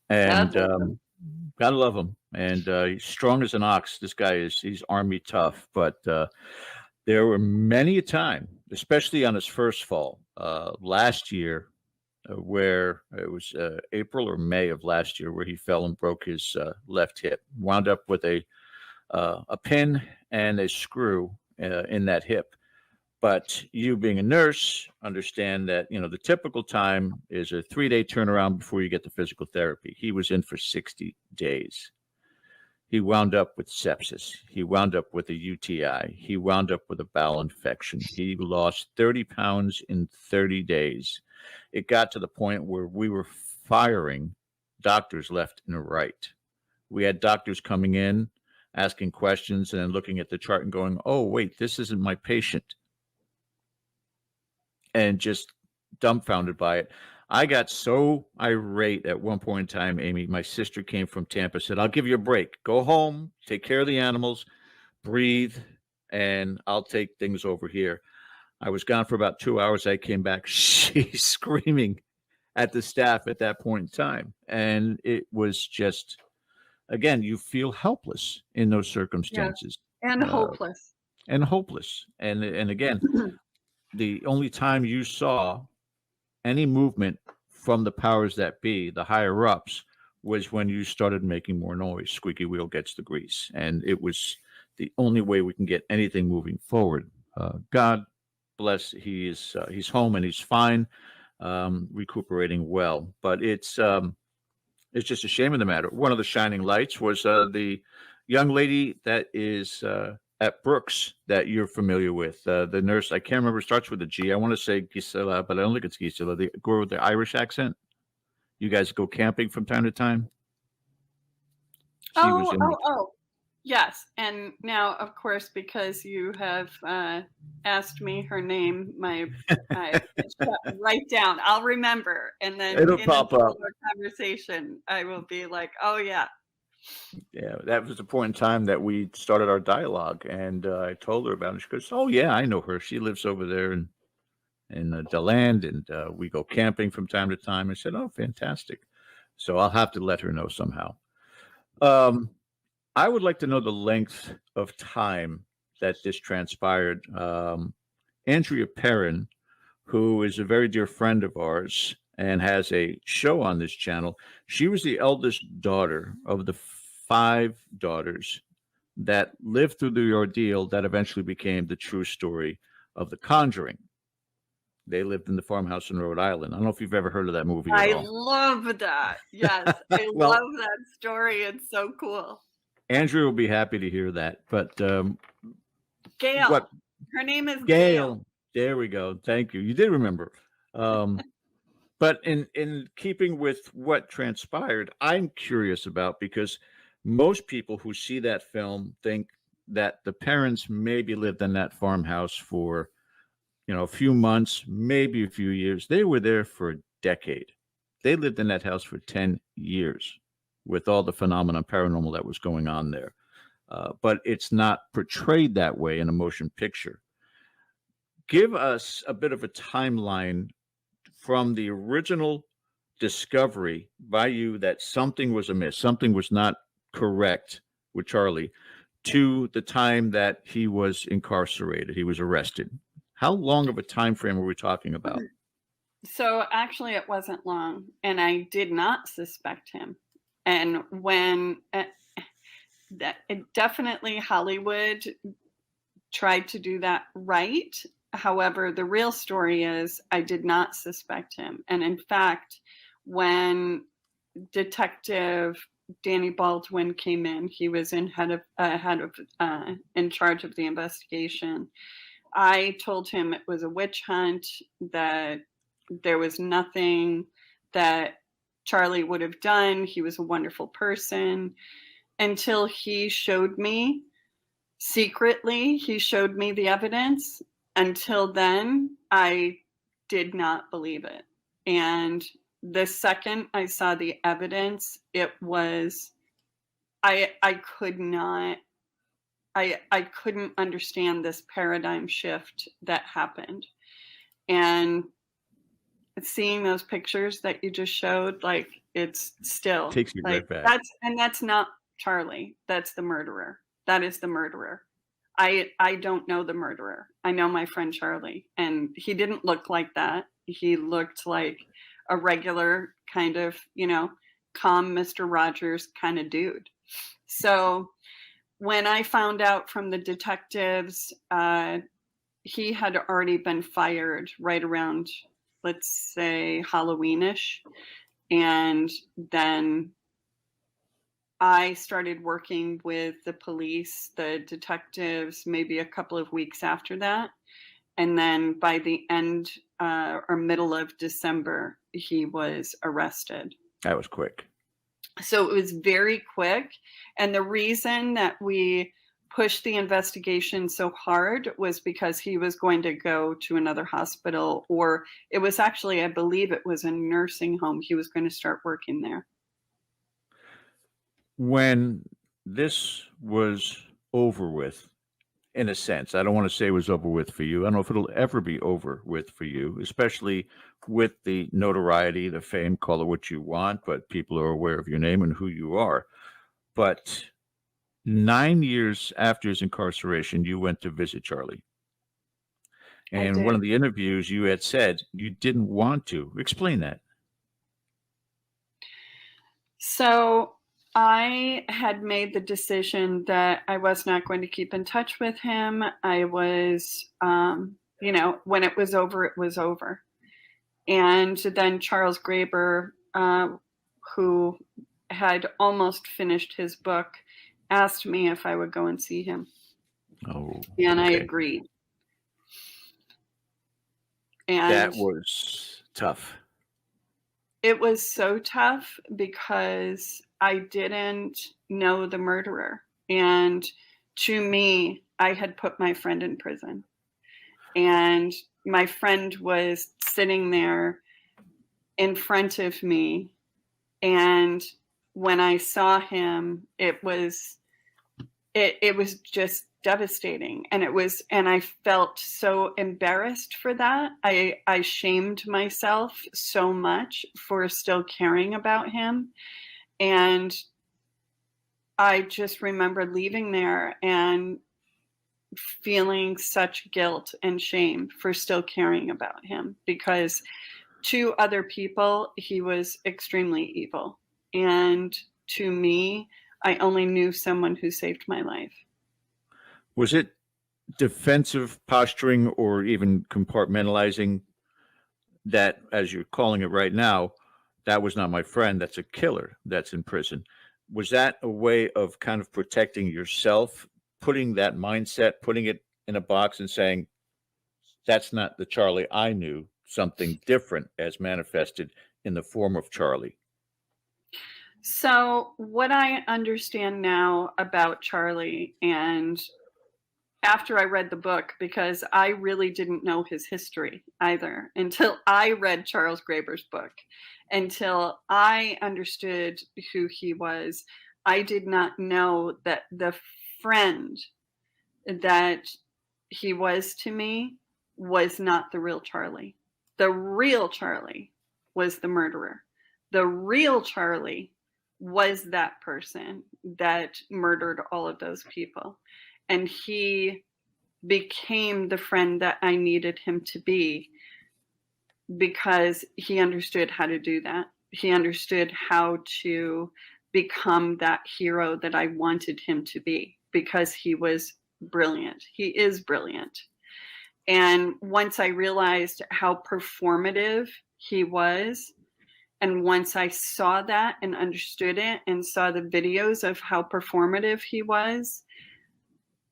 And gotta love him. And he's strong as an ox. This guy he's army tough. But there were many a time, especially on his first fall last year, where it was April or May of last year, where he fell and broke his left hip, wound up with a pin and a screw in that hip. But you being a nurse understand that, the typical time is a 3-day turnaround before you get to physical therapy. He was in for 60 days. He wound up with sepsis. He wound up with a UTI. He wound up with a bowel infection. He lost 30 pounds in 30 days. It got to the point where we were firing doctors left and right. We had doctors coming in, asking questions, and then looking at the chart and going, oh, wait, this isn't my patient. And just dumbfounded by it. I got so irate at one point in time, Amy. My sister came from Tampa, said, I'll give you a break. Go home, take care of the animals, breathe, and I'll take things over here. I was gone for about 2 hours. I came back. She's screaming at the staff at that point in time. And it was just, again, you feel helpless in those circumstances. Yeah. And hopeless. And again, the only time you saw any movement from the powers that be, the higher ups, was when you started making more noise. Squeaky wheel gets the grease. And it was the only way we can get anything moving forward. God bless, he's home and he's fine, recuperating well. But it's just a shame of the matter. One of the shining lights was the young lady that is at Brooks that you're familiar with, the nurse. I can't remember. It starts with a G. I want to say Gisela, but I don't think it's Gisela. The girl with the Irish accent. You guys go camping from time to time. Yes. And now, of course, because you have asked me her name, I write down. I'll remember, and then it'll pop up. Conversation, I will be like, oh yeah. Yeah, that was the point in time that we started our dialogue, and I told her about it. She goes, "Oh yeah, I know her. She lives over there in DeLand, and we go camping from time to time." I said, "Oh, fantastic!" So I'll have to let her know somehow. I would like to know the length of time that this transpired. Andrea Perrin, who is a very dear friend of ours and has a show on this channel, she was the eldest daughter of the 5 daughters that lived through the ordeal that eventually became the true story of The Conjuring. They lived in the farmhouse in Rhode Island. I don't know if you've ever heard of that movie at all. I love that. Yes, I love that story. It's so cool. Andrew will be happy to hear that. But Gail. Her name is Gail. There we go. Thank you. You did remember. But in keeping with what transpired, I'm curious about, because most people who see that film think that the parents maybe lived in that farmhouse for, a few months, maybe a few years. They were there for a decade. They lived in that house for 10 years with all the phenomena paranormal that was going on there. But it's not portrayed that way in a motion picture. Give us a bit of a timeline from the original discovery by you that something was amiss, something was not correct with Charlie, to the time that he was incarcerated, he was arrested. How long of a time frame are we talking about? So actually, it wasn't long, and I did not suspect him. And when definitely Hollywood tried to do that right. However, the real story is I did not suspect him. And in fact, when Detective Danny Baldwin came in, he was in charge of the investigation. I told him it was a witch hunt, that there was nothing that Charlie would have done. He was a wonderful person, until he showed me secretly, he showed me the evidence. Until then, I did not believe it. And the second I saw the evidence, it was, I couldn't understand this paradigm shift that happened. And seeing those pictures that you just showed, like, it's still Takes you like, right back. that's not Charlie. That's the murderer. That is the murderer. I don't know the murderer. I know my friend Charlie, and he didn't look like that. He looked like a regular kind of, calm Mr. Rogers kind of dude. So when I found out from the detectives, he had already been fired right around, let's say, Halloweenish. And then I started working with the police, the detectives, maybe a couple of weeks after that. And then by the end or middle of December, he was arrested. That was quick. So it was very quick. And the reason that we pushed the investigation so hard was because he was going to go to another hospital, or it was actually, I believe it was a nursing home. He was going to start working there. When this was over with, in a sense, I don't want to say it was over with for you. I don't know if it'll ever be over with for you, especially with the notoriety, the fame, call it what you want, but people are aware of your name and who you are. But 9 years after his incarceration, you went to visit Charlie. And one of the interviews you had said you didn't want to. Explain that. So I had made the decision that I was not going to keep in touch with him. I was, when it was over, it was over. And then Charles Graeber, who had almost finished his book, asked me if I would go and see him. Oh, and I agreed. And that was tough. It was so tough because I didn't know the murderer. And to me, I had put my friend in prison. And my friend was sitting there in front of me. And when I saw him, it was just devastating. And I felt so embarrassed for that. I shamed myself so much for still caring about him. And I just remember leaving there and feeling such guilt and shame for still caring about him, because to other people, he was extremely evil. And to me, I only knew someone who saved my life. Was it defensive posturing or even compartmentalizing that, as you're calling it right now, that was not my friend, that's a killer that's in prison? Was that a way of kind of protecting yourself, putting that mindset, putting it in a box and saying, that's not the Charlie I knew, something different as manifested in the form of Charlie? So, what I understand now about Charlie, and after I read the book, because I really didn't know his history either until I read Charles Graeber's book, until I understood who he was. I did not know that the friend that he was to me was not the real Charlie. The real Charlie was the murderer. The real Charlie was that person that murdered all of those people. And he became the friend that I needed him to be because he understood how to do that. He understood how to become that hero that I wanted him to be because he was brilliant. He is brilliant. And once I realized how performative he was, and once I saw that and understood it and saw the videos of how performative he was,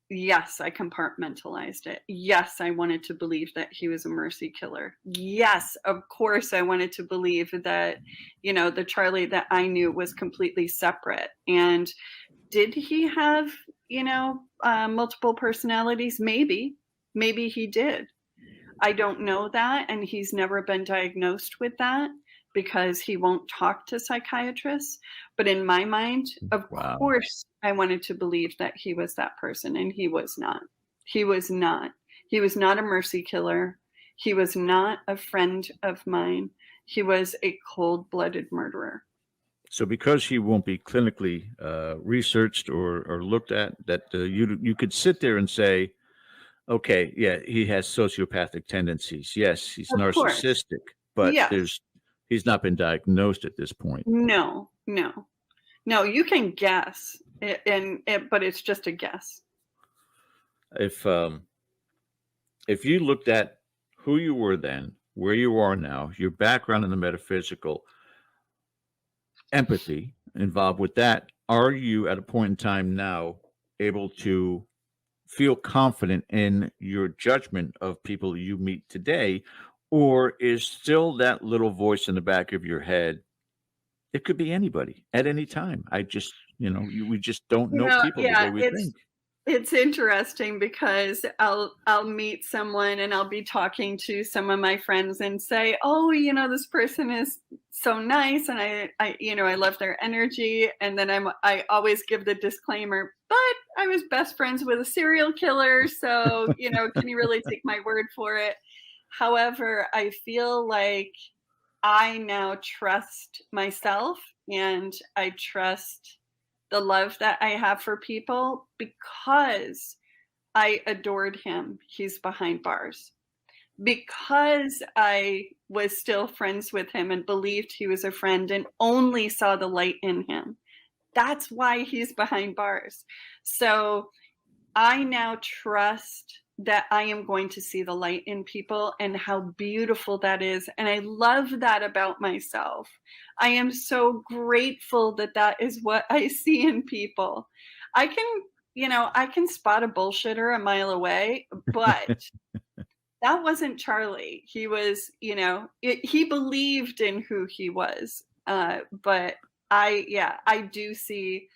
yes, I compartmentalized it. Yes, I wanted to believe that he was a mercy killer. Yes, of course, I wanted to believe that, the Charlie that I knew was completely separate. And did he have, multiple personalities? Maybe he did. I don't know that. And he's never been diagnosed with that because he won't talk to psychiatrists. But in my mind, of course, I wanted to believe that he was that person, and he was not. He was not. He was not a mercy killer. He was not a friend of mine. He was a cold-blooded murderer. So because he won't be clinically researched or looked at, that you could sit there and say, okay, yeah, he has sociopathic tendencies. Yes, he's Of course. narcissistic, but Yes. he's not been diagnosed at this point. No, you can guess, but it's just a guess. If you looked at who you were then, where you are now, your background in the metaphysical, empathy involved with that, are you at a point in time now able to feel confident in your judgment of people you meet today? Or is still that little voice in the back of your head, it could be anybody at any time? I just, we just don't know people the way we think. It's interesting because I'll meet someone and I'll be talking to some of my friends and say, oh, this person is so nice, and I love their energy, and then I always give the disclaimer, but I was best friends with a serial killer, so can you really take my word for it? However, I feel like I now trust myself, and I trust the love that I have for people because I adored him. He's behind bars. Because I was still friends with him and believed he was a friend and only saw the light in him. That's why he's behind bars. So I now trust that I am going to see the light in people and how beautiful that is. And I love that about myself. I am so grateful that that is what I see in people. I can spot a bullshitter a mile away, but that wasn't Charlie. He was, he believed in who he was. But I do see,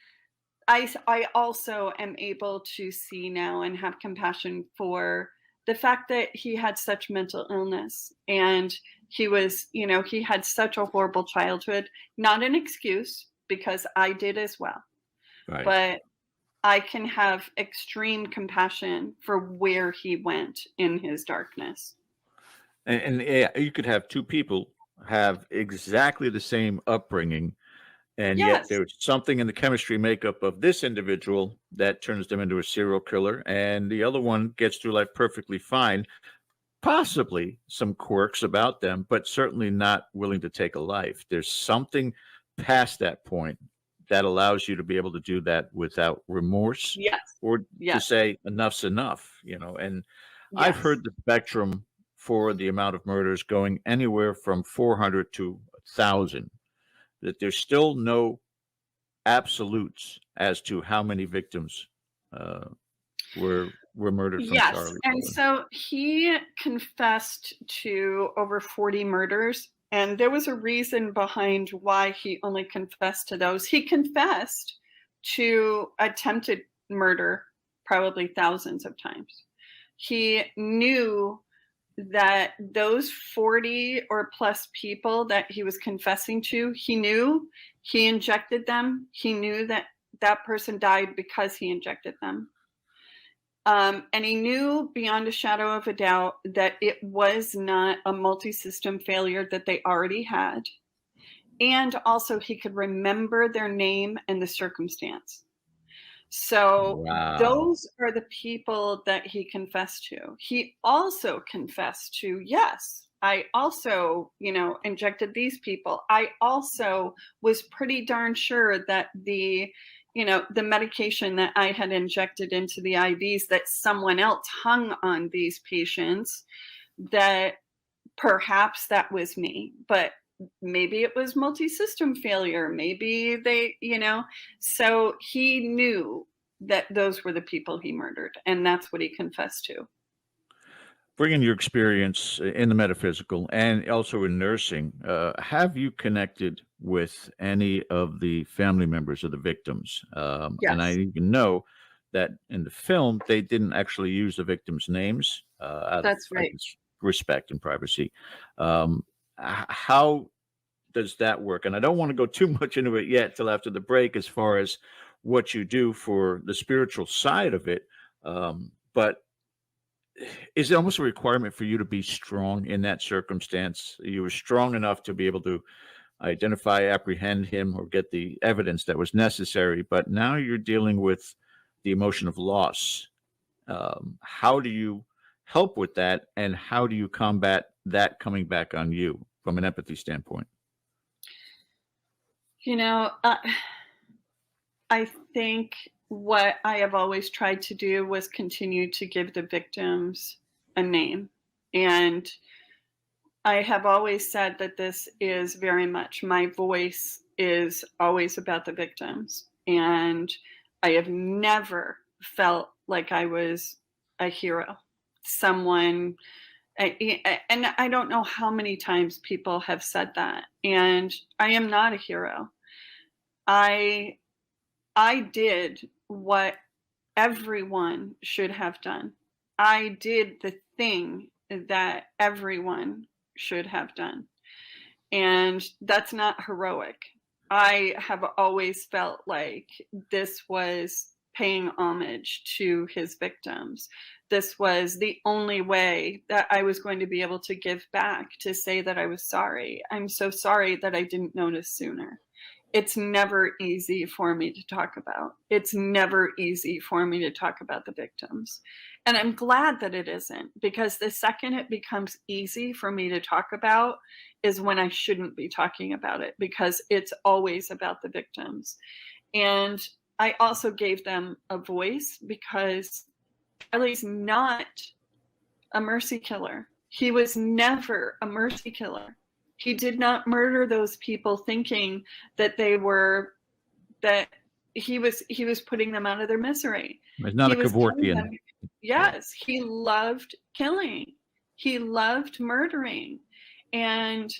I also am able to see now and have compassion for the fact that he had such mental illness, and he was, he had such a horrible childhood. Not an excuse, because I did as well. Right. But I can have extreme compassion for where he went in his darkness. And yeah, you could have two people have exactly the same upbringing, and yet there's something in the chemistry makeup of this individual that turns them into a serial killer, and the other one gets through life perfectly fine, possibly some quirks about them, but certainly not willing to take a life. There's something past that point that allows you to be able to do that without remorse, or to say enough's enough, and I've heard the spectrum for the amount of murders going anywhere from 400 to 1,000, that there's still no absolutes as to how many victims were murdered from Charlie Cullen. And so he confessed to over 40 murders And there was a reason behind why he only confessed to those. He confessed to attempted murder probably thousands of times. He knew that those 40 or plus people that he was confessing to, he knew he injected them. He knew that that person died because he injected them. And he knew beyond a shadow of a doubt that it was not a multi-system failure that they already had. And also he could remember their name and the circumstance. So Wow. those are the people that he confessed to. He also confessed to, yes, I also, injected these people. I also was pretty darn sure that the medication that I had injected into the IVs that someone else hung on these patients, that perhaps that was me, but maybe it was multi-system failure. Maybe they, so he knew that those were the people he murdered, and that's what he confessed to. Bringing your experience in the metaphysical and also in nursing, have you connected with any of the family members of the victims? Yes. And I even know that in the film, they didn't actually use the victims' names out That's of right. respect and privacy. How does that work? And I don't want to go too much into it yet till after the break as far as what you do for the spiritual side of it. But is it almost a requirement for you to be strong in that circumstance? You were strong enough to be able to identify, apprehend him, or get the evidence that was necessary. But now you're dealing with the emotion of loss. How do you help with that? And how do you combat that coming back on you from an empathy standpoint? I think what I have always tried to do was continue to give the victims a name. And I have always said that this is very much, my voice is always about the victims. And I have never felt like I was a hero, someone, and I don't know how many times people have said that. And I am not a hero. I did what everyone should have done. I did the thing that everyone should have done. And that's not heroic. I have always felt like this was paying homage to his victims. This was the only way that I was going to be able to give back, to say that I was sorry. I'm so sorry that I didn't notice sooner. It's never easy for me to talk about. It's never easy for me to talk about the victims. And I'm glad that it isn't, because the second it becomes easy for me to talk about is when I shouldn't be talking about it, because it's always about the victims. And I also gave them a voice because Charlie's not a mercy killer. He was never a mercy killer. He did not murder those people thinking that he was putting them out of their misery. It's not a Kevorkian. Yes, he loved killing. He loved murdering. And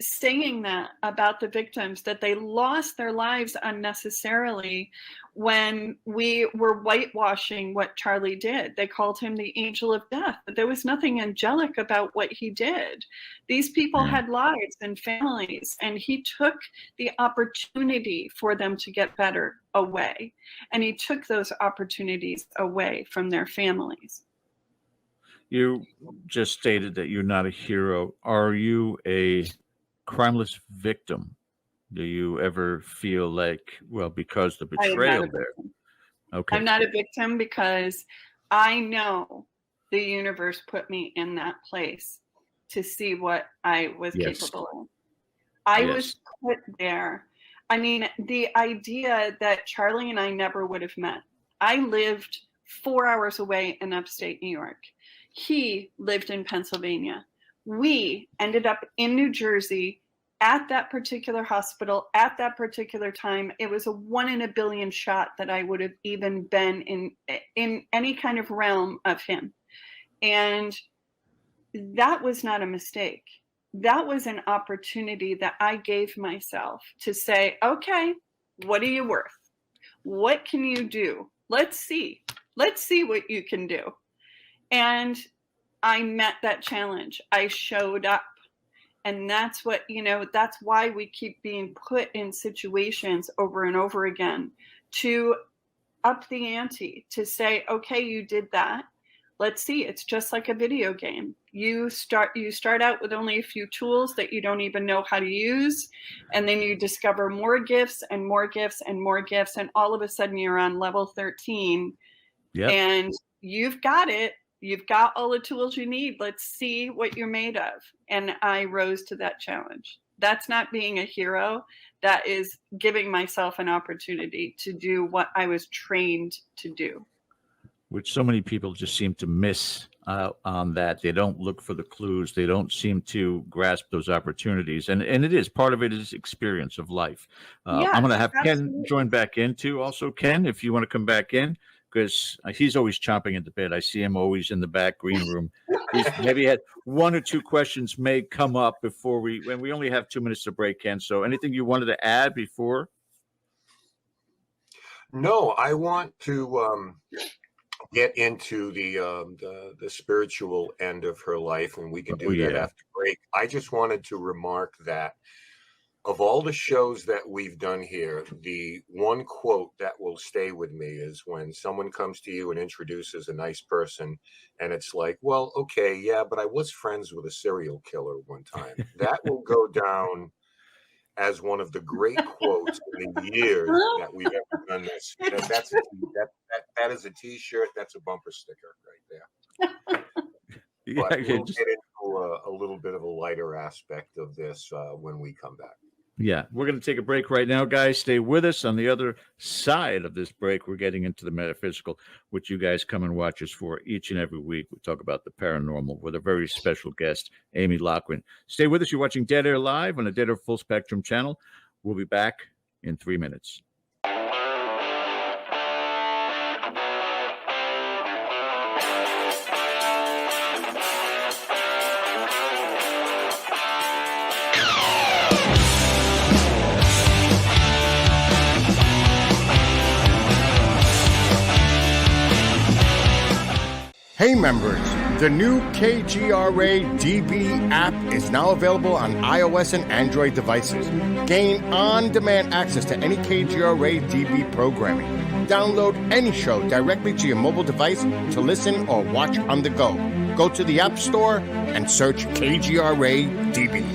saying that about the victims, that they lost their lives unnecessarily when we were whitewashing what Charlie did. They called him the angel of death, but there was nothing angelic about what he did. These people had lives and families, and he took the opportunity for them to get better away. And he took those opportunities away from their families. You just stated that you're not a hero. Are you a crimeless victim? Do you ever feel like, well, because the betrayal there? Okay. I'm not a victim because I know the universe put me in that place to see what I was capable of. I was put there. I mean, the idea that Charlie and I never would have met. I lived 4 hours away in upstate New York. He lived in Pennsylvania. We ended up in New Jersey at that particular hospital at that particular time. It was a 1 in a billion shot that I would have even been in any kind of realm of him. And that was not a mistake. that was an opportunity that I gave myself to say, okay, what are you worth? What can you do? Let's see what you can do. And I met that challenge. I showed up. And that's what, that's why we keep being put in situations over and over again, to up the ante, to say, okay, you did that. Let's see. It's just like a video game. You start out with only a few tools that you don't even know how to use. And then you discover more gifts and more gifts and more gifts. And all of a sudden you're on level 13. Yep. And you've got it. You've got all the tools you need. Let's see what you're made of. And I rose to that challenge. That's not being a hero. That is giving myself an opportunity to do what I was trained to do. Which so many people just seem to miss on that. They don't look for the clues. They don't seem to grasp those opportunities. And it is, part of it is experience of life. Yes, I'm going to have absolutely. Ken join back in too. Also, Ken, if you want to come back in, because he's always chomping at the bit. I see him always in the back green room. He's maybe had one or two questions may come up before when we only have 2 minutes to break, Ken. So anything you wanted to add before? No, I want to get into the spiritual end of her life, and we can do that after break. I just wanted to remark that of all the shows that we've done here, the one quote that will stay with me is when someone comes to you and introduces a nice person, and it's like, well, okay, yeah, but I was friends with a serial killer one time. That will go down as one of the great quotes in the years that we've ever done this. That is a T-shirt. That's a bumper sticker right there. But we'll get into a little bit of a lighter aspect of this when we come back. Yeah, we're going to take a break right now, guys. Stay with us. On the other side of this break, we're getting into the metaphysical, which you guys come and watch us for each and every week. We talk about the paranormal with a very special guest, Amy Loughren. Stay with us. You're watching Dead Air Live on the Dead Air Full Spectrum channel. We'll be back in 3 minutes. Hey members, the new KGRA DB app is now available on iOS and Android devices. Gain on-demand access to any KGRA DB programming. Download any show directly to your mobile device to listen or watch on the go. Go to the App Store and search KGRA DB.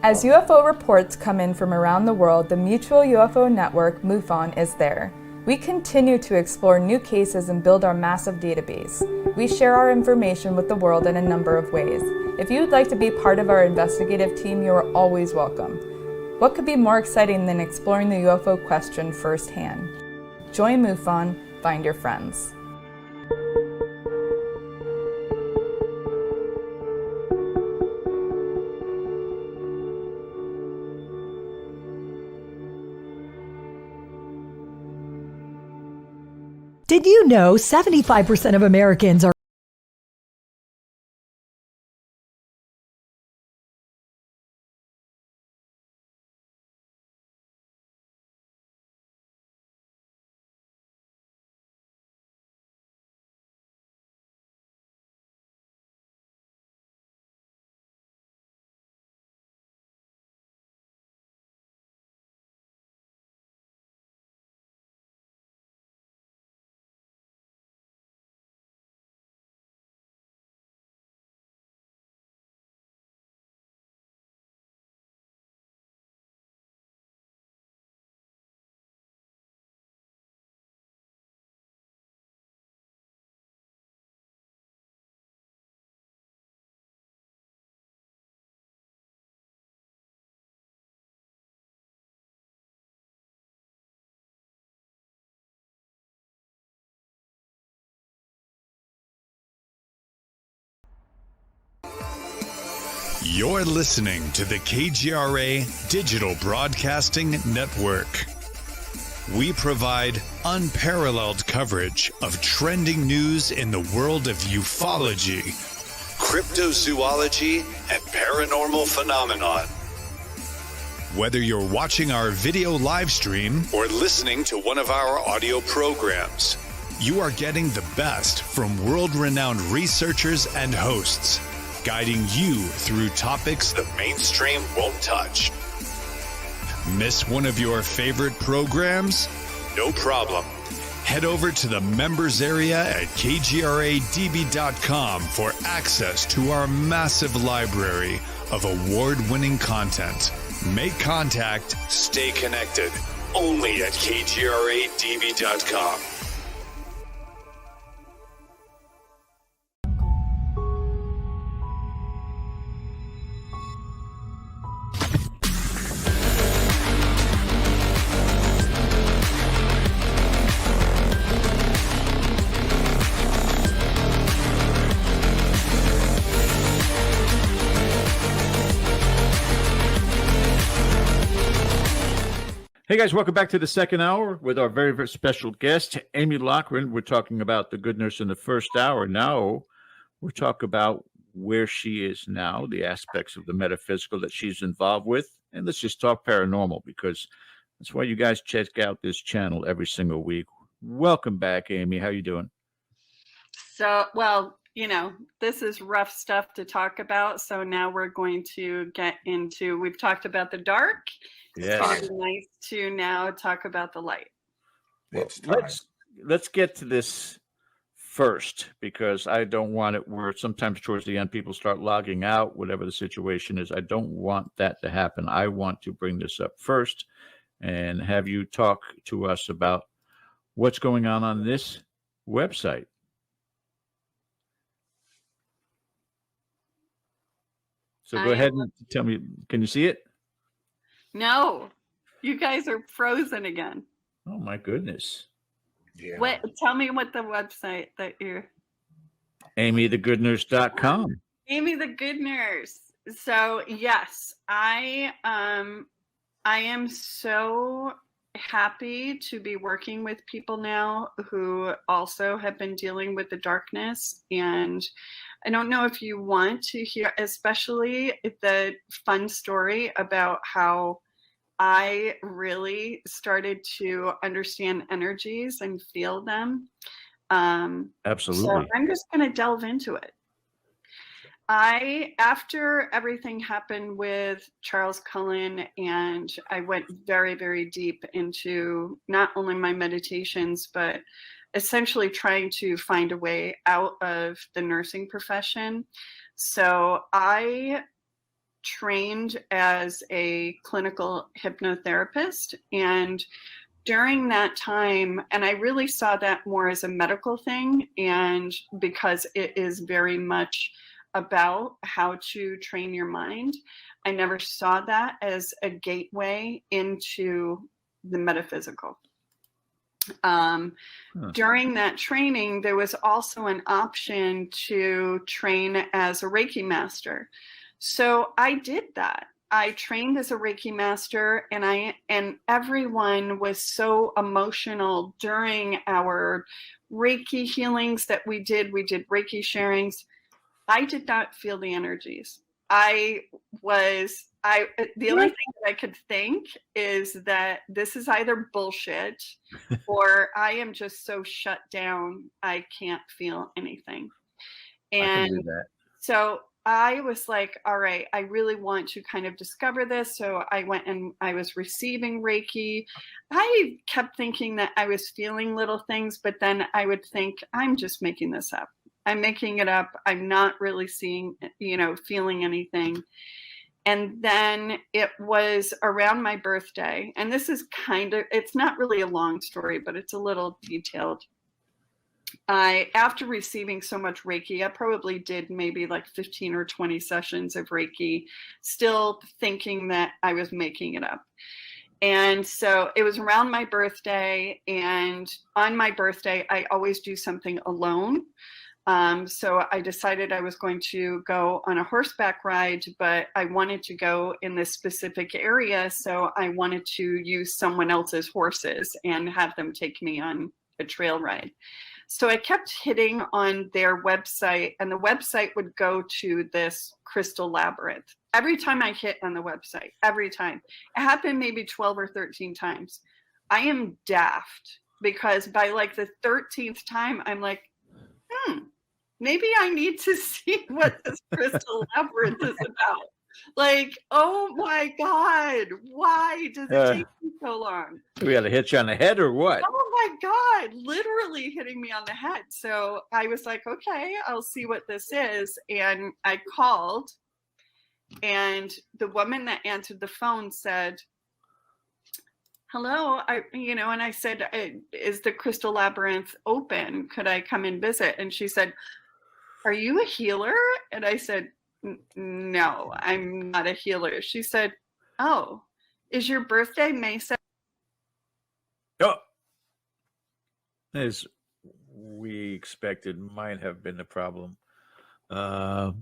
As UFO reports come in from around the world, the Mutual UFO Network, MUFON, is there. We continue to explore new cases and build our massive database. We share our information with the world in a number of ways. If you would like to be part of our investigative team, you are always welcome. What could be more exciting than exploring the UFO question firsthand? Join MUFON, find your friends. Did you know 75% of Americans are You're listening to the KGRA Digital Broadcasting Network. We provide unparalleled coverage of trending news in the world of ufology, cryptozoology, and paranormal phenomenon. Whether you're watching our video live stream or listening to one of our audio programs, you are getting the best from world-renowned researchers and hosts, guiding you through topics the mainstream won't touch. Miss one of your favorite programs? No problem. Head over to the members area at kgradb.com for access to our massive library of award-winning content. Make contact, stay connected, only at kgradb.com. Hey guys, welcome back to the second hour with our very, very special guest, Amy Loughren. We're talking about the good nurse in the first hour. Now we'll talk about where she is now, the aspects of the metaphysical that she's involved with. And let's just talk paranormal, because that's why you guys check out this channel every single week. Welcome back, Amy. How you doing? So, well, you know, this is rough stuff to talk about. So now we're going to get into, we've talked about the dark. Yes. It's nice to now talk about the light. Well, let's get to this first, because I don't want it where sometimes towards the end people start logging out, whatever the situation is. I don't want that to happen. I want to bring this up first and have you talk to us about what's going on this website. So go ahead and tell me, can you see it? No, you guys are frozen again. Oh my goodness. Yeah. What? Tell me what the website that you're. AmyTheGoodNurse.com. Amy the Good Nurse. So yes, I am so happy to be working with people now who also have been dealing with the darkness. And I don't know if you want to hear, especially the fun story about how I really started to understand energies and feel them. Absolutely. So I'm just going to delve into it. After everything happened with Charles Cullen, and I went very, very deep into not only my meditations, but essentially trying to find a way out of the nursing profession. So I trained as a clinical hypnotherapist, and during that time, and I really saw that more as a medical thing, and because it is very much about how to train your mind, I never saw that as a gateway into the metaphysical. During that training, there was also an option to train as a Reiki master. So I did that. I trained as a Reiki master, and everyone was so emotional during our Reiki healings that we did. We did Reiki sharings. I did not feel the energies. The only thing that I could think is that this is either bullshit or I am just so shut down I can't feel anything. And so I was like, all right, I really want to kind of discover this. So I went and I was receiving Reiki. I kept thinking that I was feeling little things, but then I would think, I'm just making this up. I'm making it up. I'm not really feeling anything. And then it was around my birthday. And this is it's not really a long story, but it's a little detailed. After receiving so much Reiki, I probably did maybe like 15 or 20 sessions of Reiki, still thinking that I was making it up. And so it was around my birthday. And on my birthday, I always do something alone. So I decided I was going to go on a horseback ride, but I wanted to go in this specific area. So I wanted to use someone else's horses and have them take me on a trail ride. So I kept hitting on their website, and the website would go to this crystal labyrinth. Every time I hit on the website, every time. It happened maybe 12 or 13 times. I am daft, because by like the 13th time, I'm like, maybe I need to see what this crystal labyrinth is about. Like, oh my God, why does it take me so long? We had a hitch on the head or what? Oh my God, literally hitting me on the head. So I was like, okay, I'll see what this is. And I called, and the woman that answered the phone said, hello, and I said, is the crystal labyrinth open? Could I come and visit? And she said, are you a healer? And I said, no, I'm not a healer. She said, oh, is your birthday May 7th? Oh, as we expected, might have been the problem.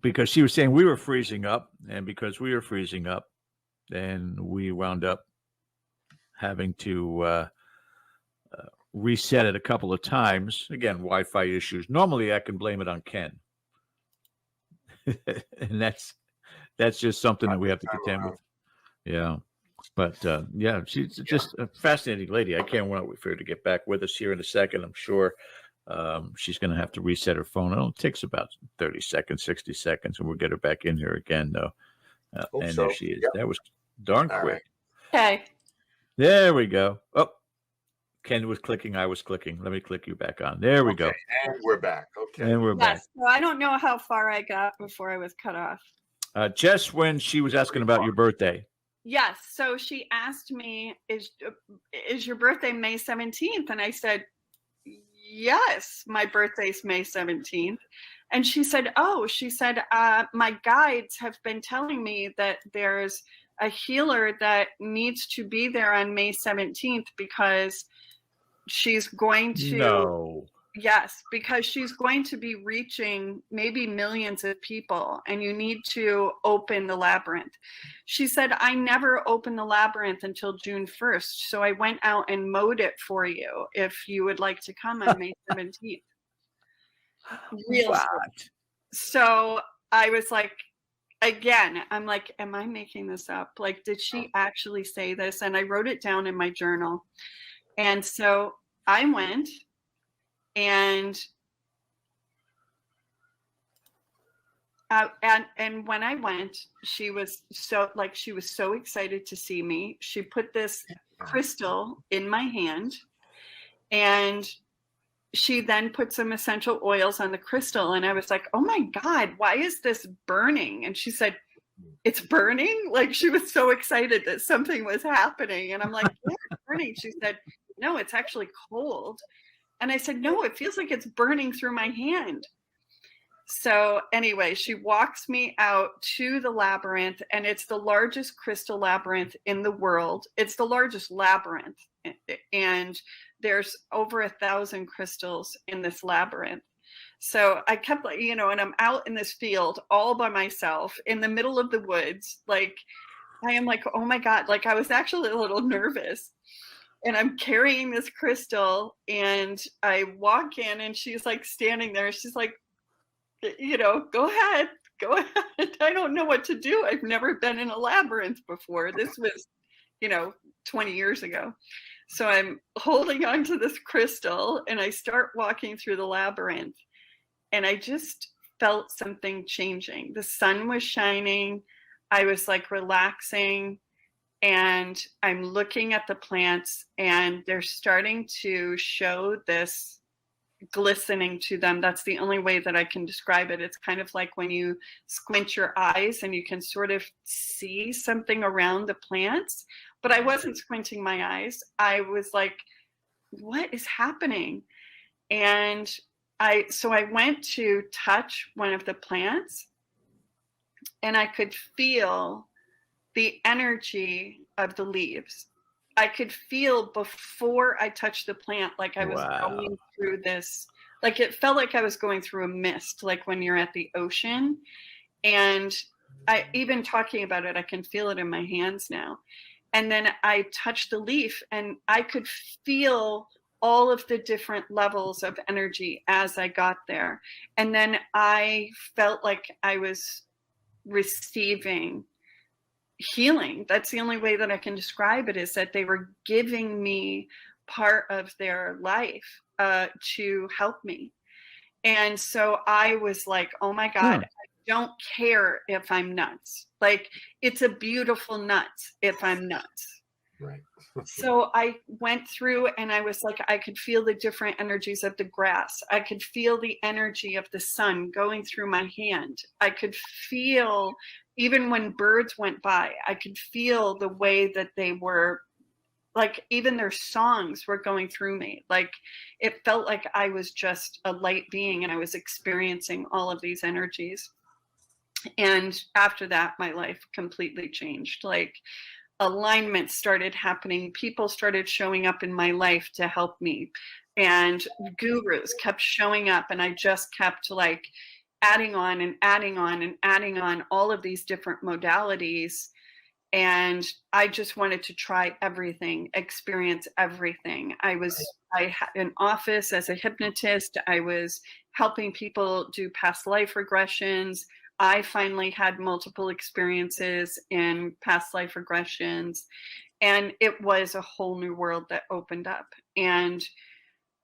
Because she was saying we were freezing up, and because we were freezing up, then we wound up having to reset it a couple of times. Again, Wi-Fi issues. Normally, I can blame it on Ken. And that's just something that we have to contend with. Yeah. But yeah, she's just a fascinating lady. I can't wait for her to get back with us here in a second. I'm sure she's going to have to reset her phone. It only takes about 30 seconds, 60 seconds, and we'll get her back in here again, though. And so. there she is. Yep. That was darn All quick. right. Okay. There we go. Oh, Ken was clicking. I was clicking. Let me click you back on. There we go. And we're back. Okay. And we're back. Yes. So I don't know how far I got before I was cut off. Just when she was asking about your birthday. Yes. So she asked me, is your birthday May 17th? And I said, yes, my birthday's May 17th. And she said, my guides have been telling me that there's a healer that needs to be there on May 17th because she's going to. No. Yes, because she's going to be reaching maybe millions of people, and you need to open the labyrinth. She said, I never opened the labyrinth until June 1st. So I went out and mowed it for you if you would like to come on May 17th. Real What? So I was like, again, I'm like, am I making this up? Like, did she actually say this? And I wrote it down in my journal. And so I went. And when I went, she was so excited to see me. She put this crystal in my hand, and she then put some essential oils on the crystal. And I was like, oh my God, why is this burning? And she said, it's burning? Like, she was so excited that something was happening. And I'm like, yeah, it's burning. She said, no, it's actually cold. And I said, no, it feels like it's burning through my hand. So anyway, she walks me out to the labyrinth, and it's the largest crystal labyrinth in the world. It's the largest labyrinth. And there's over 1,000 crystals in this labyrinth. So I kept, and I'm out in this field all by myself in the middle of the woods. Like, I am like, oh my God, like I was actually a little nervous. And I'm carrying this crystal, and I walk in, and she's like standing there. She's like, go ahead. I don't know what to do. I've never been in a labyrinth before. This was, 20 years ago. So I'm holding on to this crystal, and I start walking through the labyrinth, and I just felt something changing. The sun was shining. I was like relaxing. And I'm looking at the plants, and they're starting to show this glistening to them. That's the only way that I can describe it. It's kind of like when you squint your eyes and you can sort of see something around the plants. But I wasn't squinting my eyes. I was like, what is happening? And I went to touch one of the plants, and I could feel the energy of the leaves. I could feel before I touched the plant, like I was going through this like it felt like I was going through a mist, like when you're at the ocean. And I, even talking about it, I can feel it in my hands now. And then I touched the leaf and I could feel all of the different levels of energy as I got there. And then I felt like I was receiving healing. That's the only way that I can describe it, is that they were giving me part of their life to help me. And so I was like, oh my God, I don't care if I'm nuts. Like, it's a beautiful nuts if I'm nuts. Right. So I went through and I was like, I could feel the different energies of the grass. I could feel the energy of the sun going through my hand. I could feel, even when birds went by, I could feel the way that they were, like, even their songs were going through me. Like, it felt like I was just a light being and I was experiencing all of these energies. And after that, my life completely changed. Like, alignment started happening. People started showing up in my life to help me. And gurus kept showing up. And I just kept like adding on and adding on and adding on all of these different modalities. And I just wanted to try everything, experience everything. I had an office as a hypnotist. I was helping people do past life regressions. I finally had multiple experiences in past life regressions, and it was a whole new world that opened up. And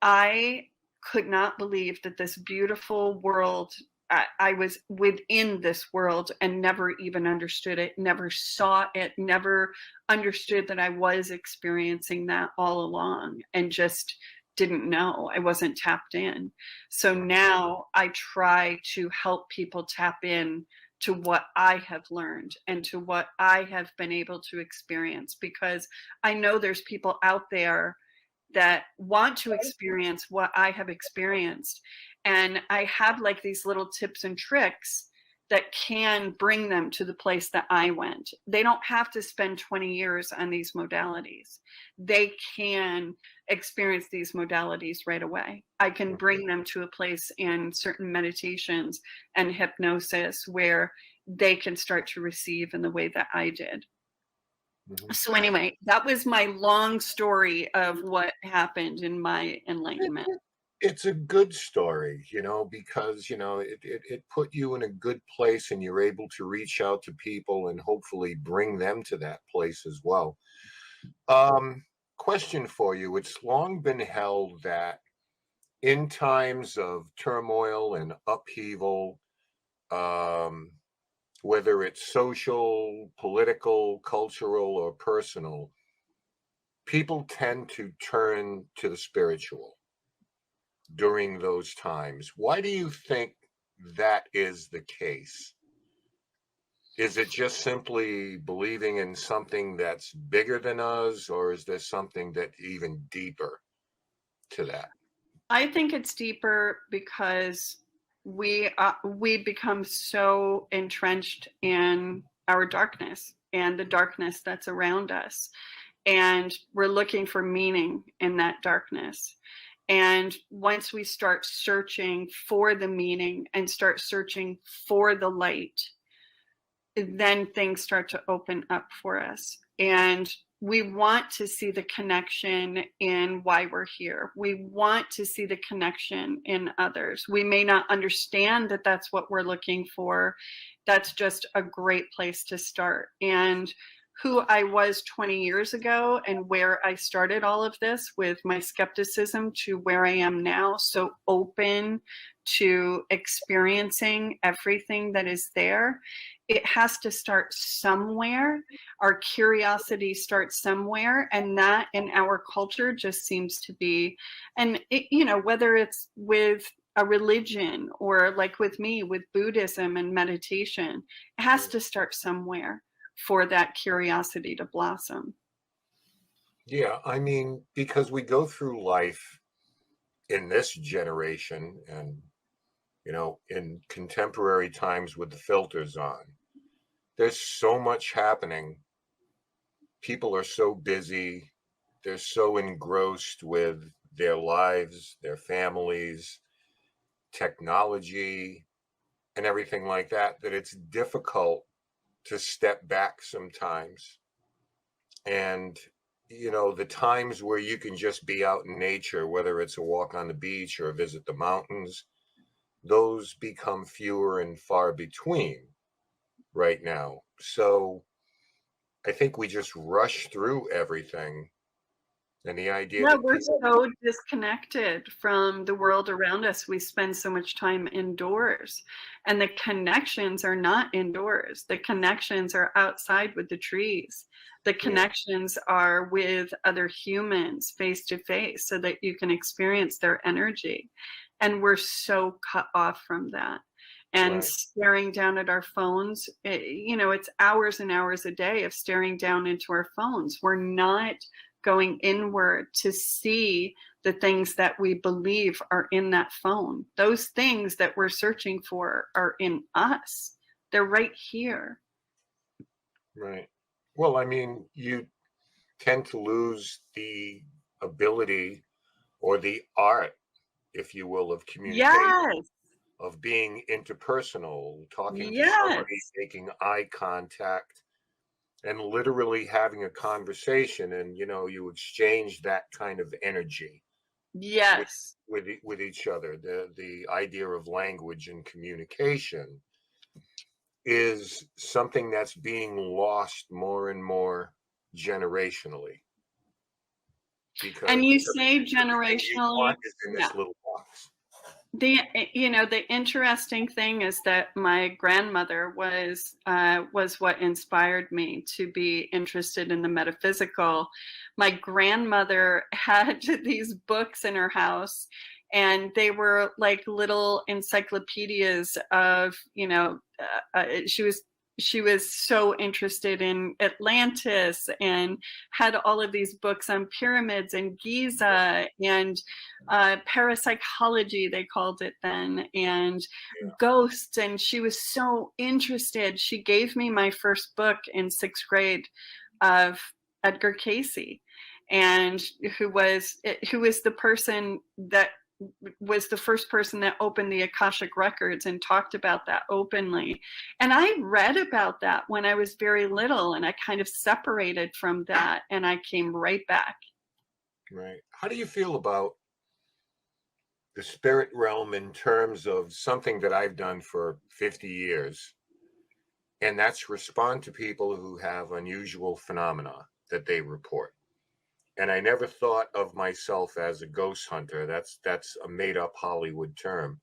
I could not believe that this beautiful world, I was within this world and never even understood it, never saw it, never understood that I was experiencing that all along, and just didn't know. I wasn't tapped in. So now I try to help people tap in to what I have learned and to what I have been able to experience, because I know there's people out there that want to experience what I have experienced. And I have like these little tips and tricks that can bring them to the place that I went. They don't have to spend 20 years on these modalities. They can experience these modalities right away. I can bring them to a place in certain meditations and hypnosis where they can start to receive in the way that I did. So anyway, that was my long story of what happened in my enlightenment. It's a good story, because, it put you in a good place and you're able to reach out to people and hopefully bring them to that place as well. Question for you. It's long been held that in times of turmoil and upheaval, whether it's social, political, cultural, or personal, people tend to turn to the spiritual during those times. Why do you think that is the case? Is it just simply believing in something that's bigger than us, or is there something that's even deeper to that? I think it's deeper because we become so entrenched in our darkness and the darkness that's around us, and we're looking for meaning in that darkness. And once we start searching for the meaning and start searching for the light, then things start to open up for us. And we want to see the connection in why we're here. We want to see the connection in others. We may not understand that that's what we're looking for. That's just a great place to start. And who I was 20 years ago and where I started all of this with my skepticism to where I am now, so open to experiencing everything that is there. It has to start somewhere. Our curiosity starts somewhere, and that in our culture just seems to be, and whether it's with a religion or like with me, with Buddhism and meditation, it has to start somewhere for that curiosity to blossom. Yeah, I mean, because we go through life in this generation and, in contemporary times with the filters on, there's so much happening. People are so busy. They're so engrossed with their lives, their families, technology and everything like that, that it's difficult to step back sometimes. And, you know, the times where you can just be out in nature, whether it's a walk on the beach or visit the mountains, those become fewer and far between right now. So I think we just rush through everything. And the idea Yeah, that we're people, so disconnected from the world around us. We spend so much time indoors, and the connections are not indoors. The connections are outside with the trees. The connections are with other humans face to face so that you can experience their energy. And we're so cut off from that. And Right. staring down at our phones, you know, it's hours and hours a day of staring down into our phones. We're not going inward to see the things that we believe are in that phone. Those things that we're searching for are in us. They're right here. Right. Well, I mean, you tend to lose the ability or the art, if you will, of communication, Yes. of being interpersonal, talking to Yes. somebody, making eye contact, and literally having a conversation, and you know, you exchange that kind of energy Yes. with each other. The idea of language and communication is something that's being lost more and more generationally, because And you say everything you generationally, want is in yeah. this little box. The interesting thing is that my grandmother was what inspired me to be interested in the metaphysical. My grandmother had these books in her house, and they were like little encyclopedias of, you know, she was so interested in Atlantis and had all of these books on pyramids and Giza and parapsychology, they called it then, and ghosts. And she was so interested. She gave me my first book in 6th grade of Edgar Cayce, and who was the person that was the first person that opened the Akashic records and talked about that openly. And I read about that when I was very little, and I kind of separated from that, and I came right back. Right. How do you feel about the spirit realm in terms of something that I've done for 50 years? And that's respond to people who have unusual phenomena that they report. And I never thought of myself as a ghost hunter. That's a made-up Hollywood term.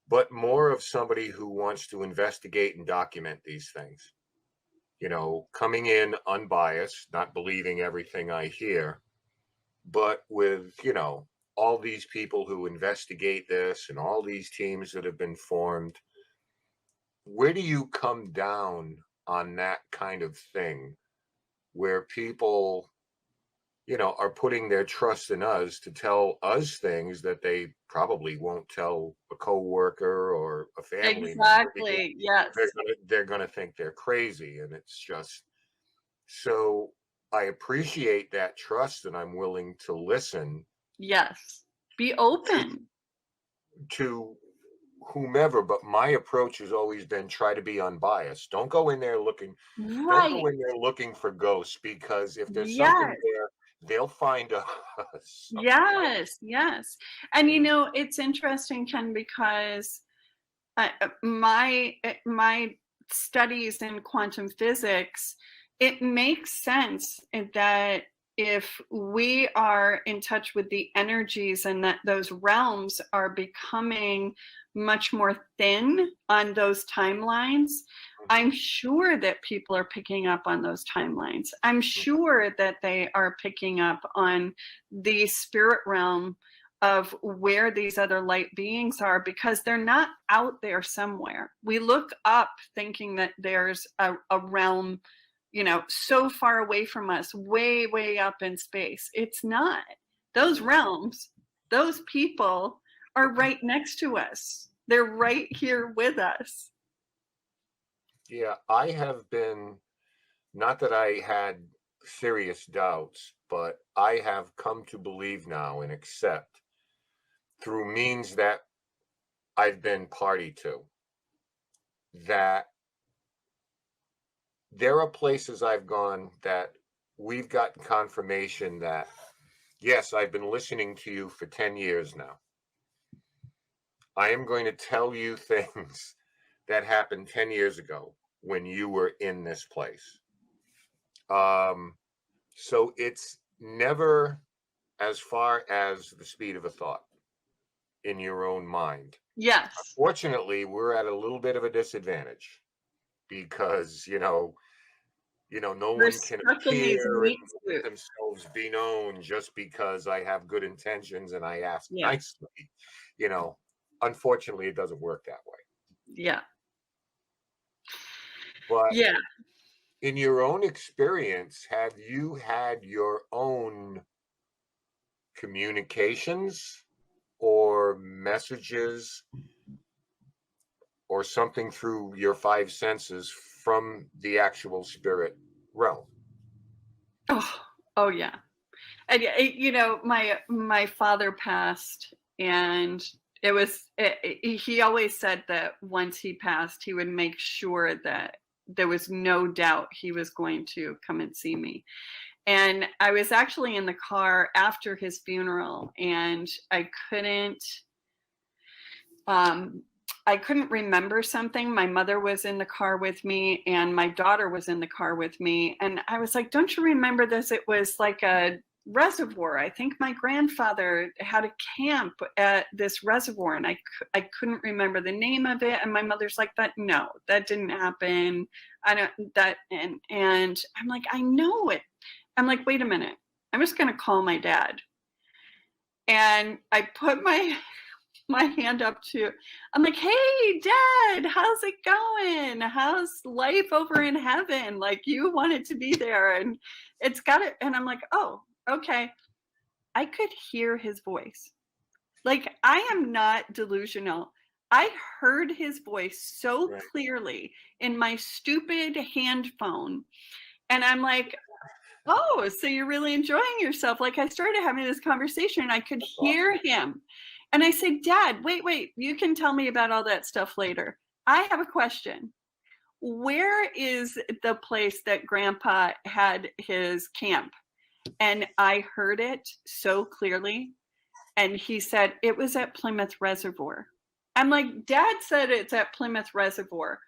But more of somebody who wants to investigate and document these things. You know, coming in unbiased, not believing everything I hear, but with, you know, all these people who investigate this and all these teams that have been formed. Where do you come down on that kind of thing, where people, you know, are putting their trust in us to tell us things that they probably won't tell a coworker or a family member, because Exactly. Yes. they're gonna think they're crazy. And it's just, so I appreciate that trust, and I'm willing to listen Yes. Be open. to whomever, but my approach has always been try to be unbiased. Don't go in there looking Right. for ghosts, because if there's Yes. something there, they'll find us. Yes. Yes. And you know, it's interesting, Ken, because my studies in quantum physics, it makes sense that if we are in touch with the energies and that those realms are becoming much more thin on those timelines, I'm sure that people are picking up on those timelines. I'm sure that they are picking up on the spirit realm of where these other light beings are, because they're not out there somewhere. We look up thinking that there's a realm, you know, so far away from us, way, way up in space. It's not. Those realms, those people are right next to us. They're right here with us. Yeah, I have been, not that I had serious doubts, but I have come to believe now and accept, through means that I've been party to, that there are places I've gone that we've gotten confirmation that, yes, I've been listening to you for 10 years now. I am going to tell you things that happened 10 years ago when you were in this place. So it's never as far as the speed of a thought in your own mind. Yes. Fortunately, we're at a little bit of a disadvantage because, no We're one can stuck in these appear meat and let suits. themselves be known just because I have good intentions and I ask Yeah. nicely. Unfortunately, it doesn't work that way. Yeah. But Yeah. in your own experience, have you had your own communications or messages or something through your five senses from the actual spirit realm? Oh yeah. And my father passed, and he always said that once he passed, he would make sure that there was no doubt he was going to come and see me. And I was actually in the car after his funeral, and I couldn't remember something. My mother was in the car with me, and my daughter was in the car with me. And I was like, don't you remember this? It was like a reservoir. I think my grandfather had a camp at this reservoir, and I couldn't remember the name of it. And my mother's like, no, that didn't happen. And I'm like, I know it. I'm like, wait a minute. I'm just going to call my dad. And I put my hand up to, I'm like, hey, Dad, how's it going? How's life over in heaven? Like, you wanted to be there, and it's got it. And I'm like, oh, okay. I could hear his voice. Like, I am not delusional. I heard his voice so clearly in my stupid hand phone. And I'm like, oh, so you're really enjoying yourself. Like, I started having this conversation, and I could hear him. And I said, Dad, wait, you can tell me about all that stuff later. I have a question. Where is the place that Grandpa had his camp? And I heard it so clearly. And he said, it was at Plymouth Reservoir. I'm like, Dad said it's at Plymouth Reservoir.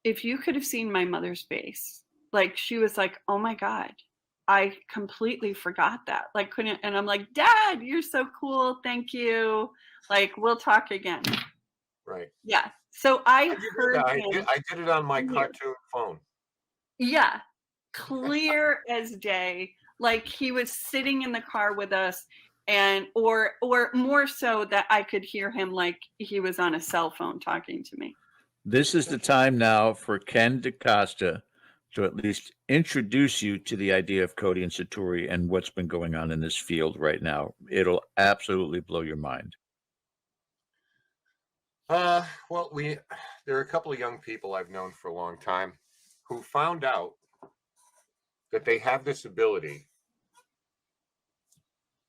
If you could have seen my mother's face, like, she was like, oh my God, I completely forgot that. Like, couldn't, and I'm like, Dad, you're so cool. Thank you. Like, we'll talk again. Right. Yeah. So I heard I him. I did it on my cartoon phone. Yeah. Clear as day. Like, he was sitting in the car with us, and or more so that I could hear him like he was on a cell phone talking to me. This is the time now for Ken DaCosta to at least introduce you to the idea of Cody and Satori and what's been going on in this field right now. It'll absolutely blow your mind. Well, there are a couple of young people I've known for a long time who found out that they have this ability.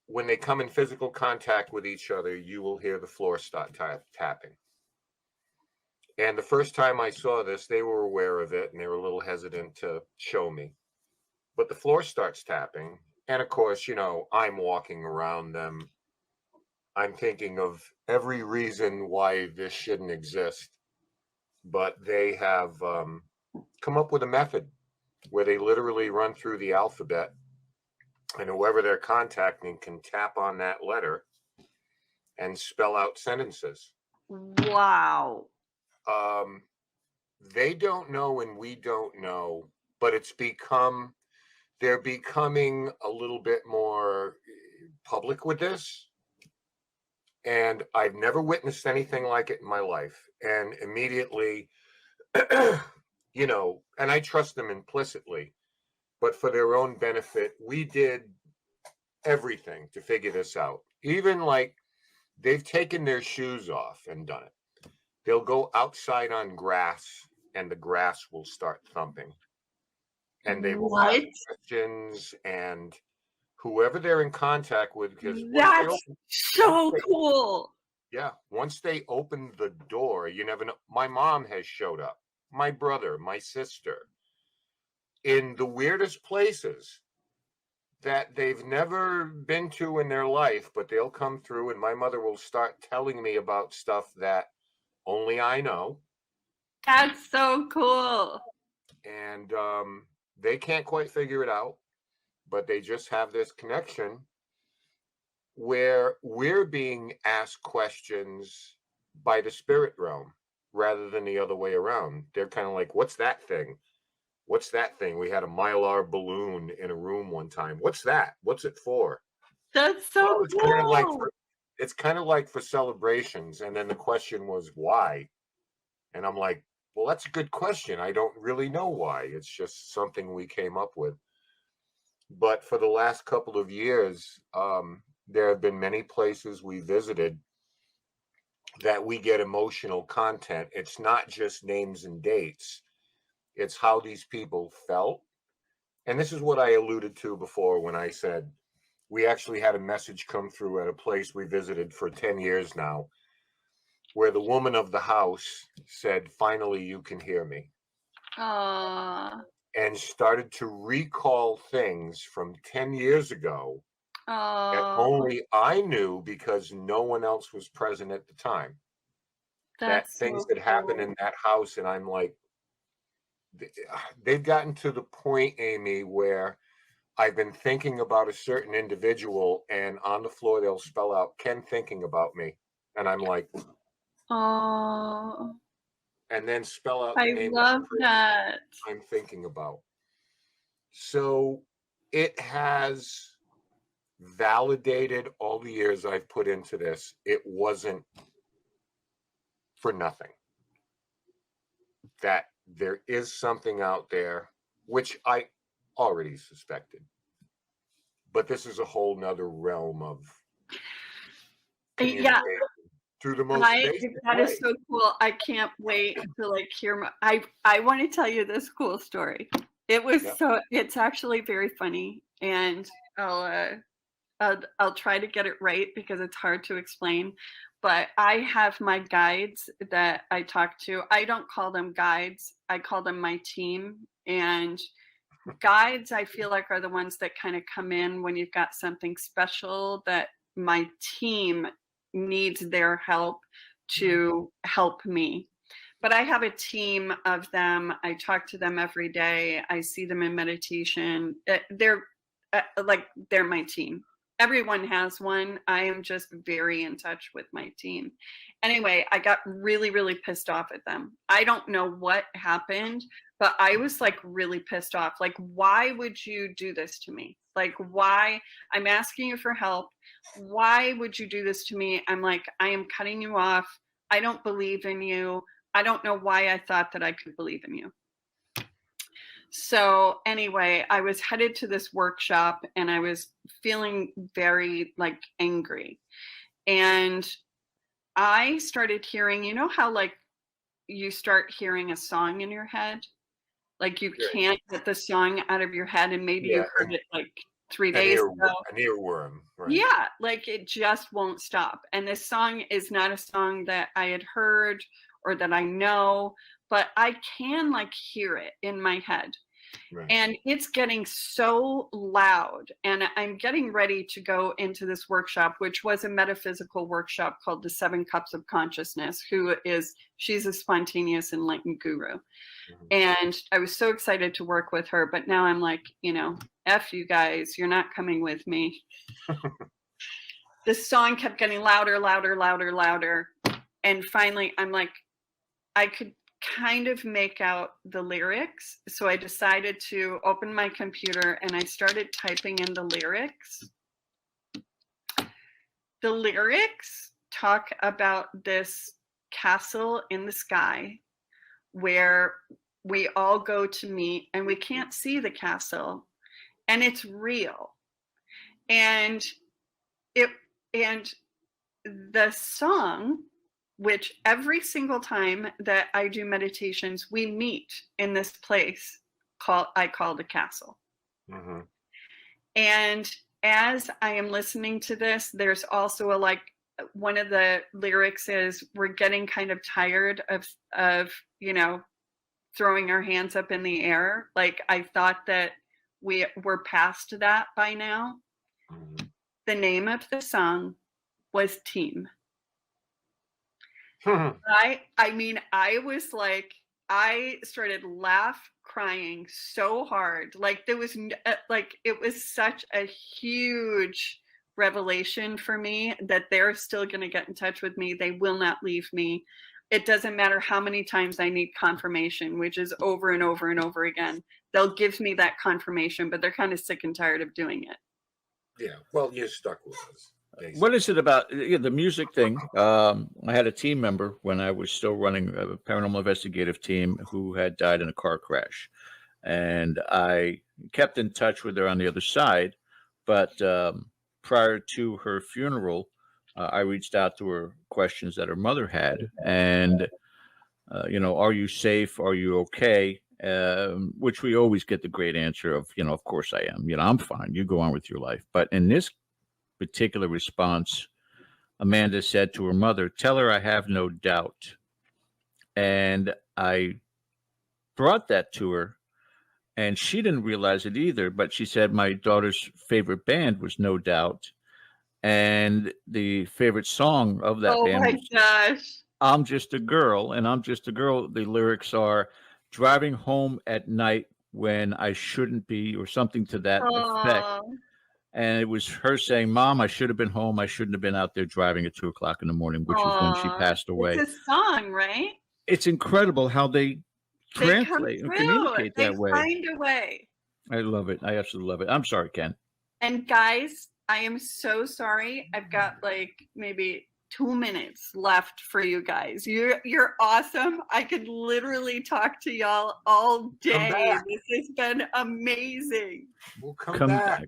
When they come in physical contact with each other, you will hear the floor start tapping. And the first time I saw this, they were aware of it, and they were a little hesitant to show me. But the floor starts tapping. And of course, I'm walking around them. I'm thinking of every reason why this shouldn't exist. But they have come up with a method where they literally run through the alphabet, and whoever they're contacting can tap on that letter and spell out sentences. Wow. They don't know and we don't know, but they're becoming a little bit more public with this. And I've never witnessed anything like it in my life. And immediately, and I trust them implicitly, but for their own benefit, we did everything to figure this out. Even like they've taken their shoes off and done it. They'll go outside on grass, and the grass will start thumping. And they will ask questions, and whoever they're in contact with, because that's so cool. Yeah. Once they open the door, you never know. My mom has showed up, my brother, my sister, in the weirdest places that they've never been to in their life, but they'll come through, and my mother will start telling me about stuff that only I know. That's so cool. And they can't quite figure it out, but they just have this connection where we're being asked questions by the spirit realm rather than the other way around. They're kind of like, what's that thing? What's that thing? We had a Mylar balloon in a room one time. What's that? What's it for? That's so Well, cool. it's kind of like for celebrations. And then the question was why? And I'm like, well, that's a good question. I don't really know why. It's just something we came up with. But for the last couple of years, there have been many places we visited that we get emotional content. It's not just names and dates. It's how these people felt. And this is what I alluded to before when I said we actually had a message come through at a place we visited for 10 years now, where the woman of the house said, finally, you can hear me. Aww. And started to recall things from 10 years ago that only I knew because no one else was present at the time. That's that things so that happened cool. in that house. And I'm like, they've gotten to the point, Amy, where I've been thinking about a certain individual, and on the floor they'll spell out Ken thinking about me, and I'm like, Oh, and then spell out the I name love of the person that. I'm thinking about. So it has validated all the years I've put into this. It wasn't for nothing. That there is something out there, which I already suspected. But this is a whole nother realm of communication through the most basic That way. is so cool. I can't wait to like hear I want to tell you this cool story. It was it's actually very funny, and I'll try to get it right because it's hard to explain. But I have my guides that I talk to. I don't call them guides. I call them my team. And guides, I feel like, are the ones that kind of come in when you've got something special that my team needs their help to help me. But I have a team of them. I talk to them every day. I see them in meditation. They're my team. Everyone has one. I am just very in touch with my team. Anyway, I got really, really pissed off at them. I don't know what happened, but I was like really pissed off. Like, why would you do this to me? Like, why? I'm asking you for help. Why would you do this to me? I'm like, I am cutting you off. I don't believe in you. I don't know why I thought that I could believe in you. So anyway, I was headed to this workshop and I was feeling very like angry. And I started hearing, you know how like you start hearing a song in your head? Like you can't get the song out of your head, and maybe you heard it like 3 days ago. An earworm. Right? Yeah, like it just won't stop. And this song is not a song that I had heard or that I know, but I can like hear it in my head. Right. And it's getting so loud, and I'm getting ready to go into this workshop, which was a metaphysical workshop called the 7 Cups of Consciousness, she's a spontaneous enlightened guru. Mm-hmm. And I was so excited to work with her, but now I'm like, F you guys, you're not coming with me. This song kept getting louder, louder, louder, louder. And finally I'm like, I could kind of make out the lyrics. So I decided to open my computer and I started typing in the lyrics. The lyrics talk about this castle in the sky where we all go to meet, and we can't see the castle, and it's real. And the song, which every single time that I do meditations, we meet in this place I call the castle. Mm-hmm. And as I am listening to this, there's also a like one of the lyrics is, we're getting kind of tired of, you know, throwing our hands up in the air. Like, I thought that we were past that by now. Mhm. The name of the song was Team. I mean, I was like, I started crying so hard. Like, there was like, it was such a huge revelation for me that they're still going to get in touch with me. They will not leave me. It doesn't matter how many times I need confirmation, which is over and over and over again. They'll give me that confirmation, but they're kind of sick and tired of doing it. Yeah. Well, you're stuck with us. What is it about the music thing? I had a team member when I was still running a paranormal investigative team who had died in a car crash. And I kept in touch with her on the other side. But prior to her funeral, I reached out to her questions that her mother had. And, you know, are you safe? Are you okay? Which we always get the great answer of, you know, of course I am. You know, I'm fine. You go on with your life. But in this particular response, Amanda said to her mother, "Tell her I have no doubt." And I brought that to her, and she didn't realize it either, but she said my daughter's favorite band was No Doubt, and the favorite song of that band was Gosh. I'm Just a Girl. And I'm Just a Girl, the lyrics are driving home at night when I shouldn't be, or something to that effect. And it was her saying, "Mom, I should have been home. I shouldn't have been out there driving at 2:00 in the morning," which was when she passed away. It's a song, right? It's incredible how they They come translate and through. communicate They that way. find a way. I love it. I absolutely love it. I'm sorry, Ken. And guys, I am so sorry. I've got like maybe 2 minutes left for you guys. You're awesome. I could literally talk to y'all all day. This has been amazing. We'll come back.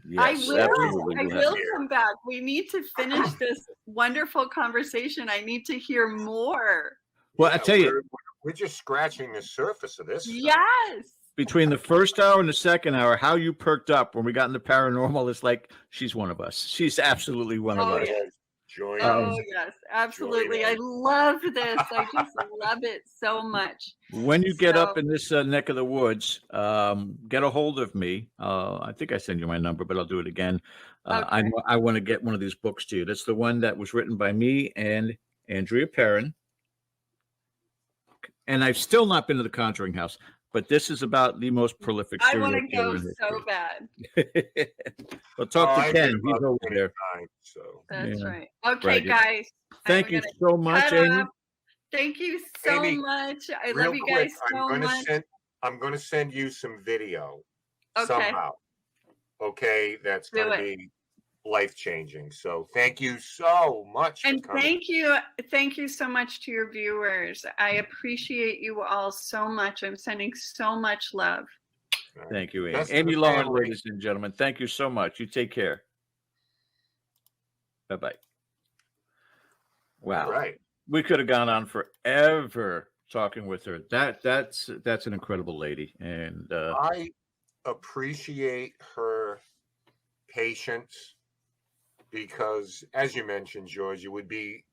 Yes, I absolutely. will come back. We need to finish this wonderful conversation. I need to hear more. Well, I tell you, we're just scratching the surface of this. Yes. Between the first hour and the second hour, how you perked up when we got into paranormal, it's like she's one of us. She's absolutely one of us. Yes. Join Oh, us. yes, absolutely. I love this. I just love it so much. When you get up in this neck of the woods, get a hold of me. I think I sent you my number, but I'll do it again. I want to get one of these books to you. That's the one that was written by me and Andrea Perrin. And I've still not been to the Conjuring House, but this is about the most prolific I serial want to killer go in so bad. history. Well, talk to Ken. He's over there. So. That's Yeah. right. Okay, Right. guys. Thank you so much, cut Amy. up. Thank you so Amy, much. I real love you quick, guys so much. I'm going to send you some video Okay. somehow. Okay, that's Do going to it. be life-changing. So thank you so much And for coming. thank you so much to your viewers. I appreciate you all so much. I'm sending so much love. Thank you, Amy. Best of Amy the Loughren, family. ladies and gentlemen. Thank you so much. You take care. Bye-bye. Wow. Right. We could have gone on forever talking with her. That's an incredible lady. And I appreciate her patience because, as you mentioned, George, you would be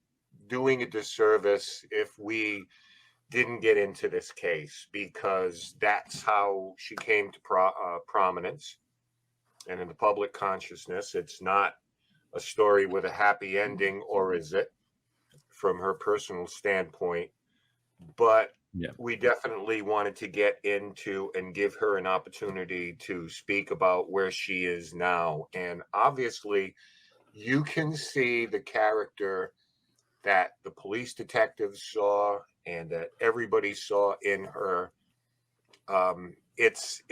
doing a disservice if we didn't get into this case, because that's how she came to prominence and in the public consciousness. It's not a story with a happy ending, or is it, from her personal standpoint? But yeah, we definitely wanted to get into and give her an opportunity to speak about where she is now. And obviously, you can see the character that the police detectives saw and that everybody saw in her. It's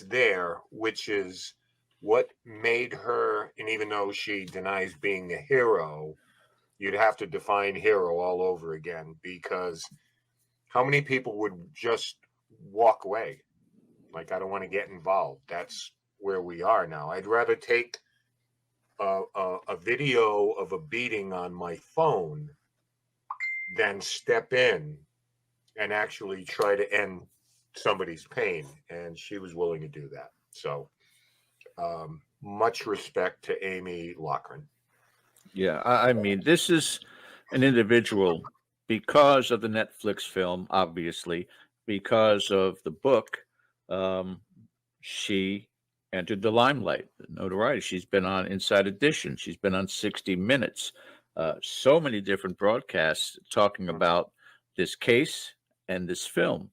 there, which is what made her. And even though she denies being a hero, you'd have to define hero all over again, because how many people would just walk away? Like, I don't want to get involved. That's where we are now. I'd rather take a video of a beating on my phone than step in and actually try to end somebody's pain. And she was willing to do that. So much respect to Amy Loughren. Yeah, I mean, this is an individual because of the Netflix film, obviously, because of the book. Um, she entered the limelight, the notoriety. She's been on Inside Edition. She's been on 60 Minutes. So many different broadcasts talking about this case and this film.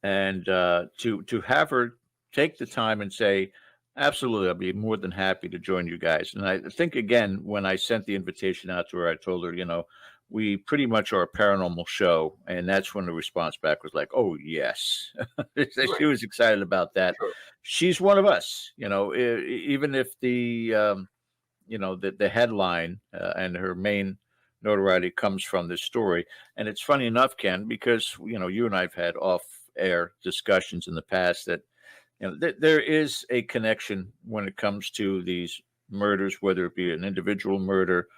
And to have her take the time and say, absolutely, I'll be more than happy to join you guys. And I think, again, when I sent the invitation out to her, I told her, you know, we pretty much are a paranormal show. And that's when the response back was like, oh, yes. She was excited about that. Sure. She's one of us, you know, even if the, you know, the headline and her main notoriety comes from this story. And it's funny enough, Ken, because, you know, you and I've had off-air discussions in the past that, you know, there is a connection when it comes to these murders, whether it be an individual murder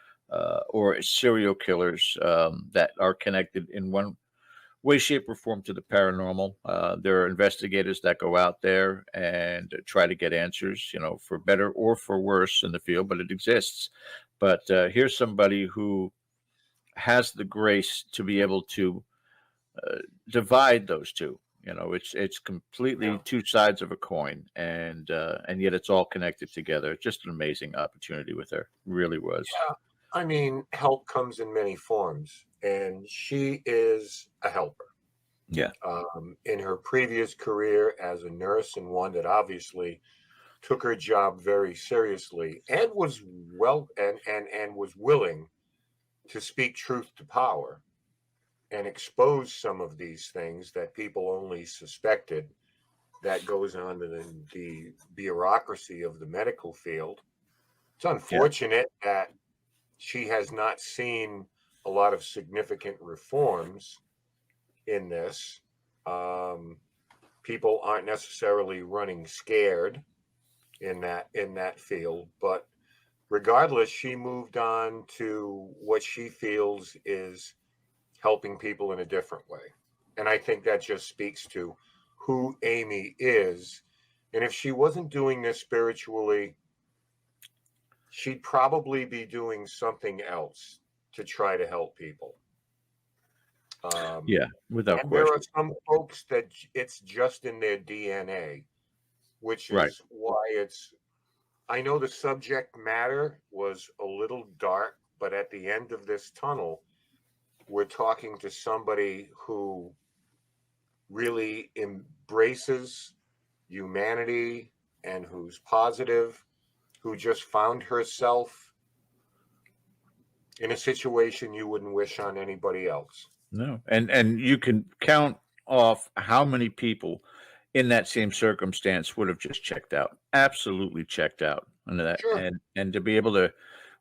or serial killers that are connected in one way, shape, or form to the paranormal. There are investigators that go out there and try to get answers, you know, for better or for worse in the field, but it exists. But here's somebody who has the grace to be able to divide those two. You know, it's completely two sides of a coin, and yet it's all connected together. Just an amazing opportunity with her, really was. Yeah, I mean, help comes in many forms, and she is a helper. Yeah. In her previous career as a nurse, and one that obviously took her job very seriously, and was and was willing to speak truth to power and expose some of these things that people only suspected that goes on in the bureaucracy of the medical field. It's unfortunate that she has not seen a lot of significant reforms in this. People aren't necessarily running scared in that field, but regardless, she moved on to what she feels is helping people in a different way. And I think that just speaks to who Amy is. And if she wasn't doing this spiritually, she'd probably be doing something else to try to help people. Yeah, without and question. there are some folks that it's just in their DNA, which is why I know the subject matter was a little dark, but at the end of this tunnel, we're talking to somebody who really embraces humanity and who's positive, who just found herself in a situation you wouldn't wish on anybody else. No, and you can count off how many people in that same circumstance would have just checked out, absolutely checked out under that, Sure. and to be able to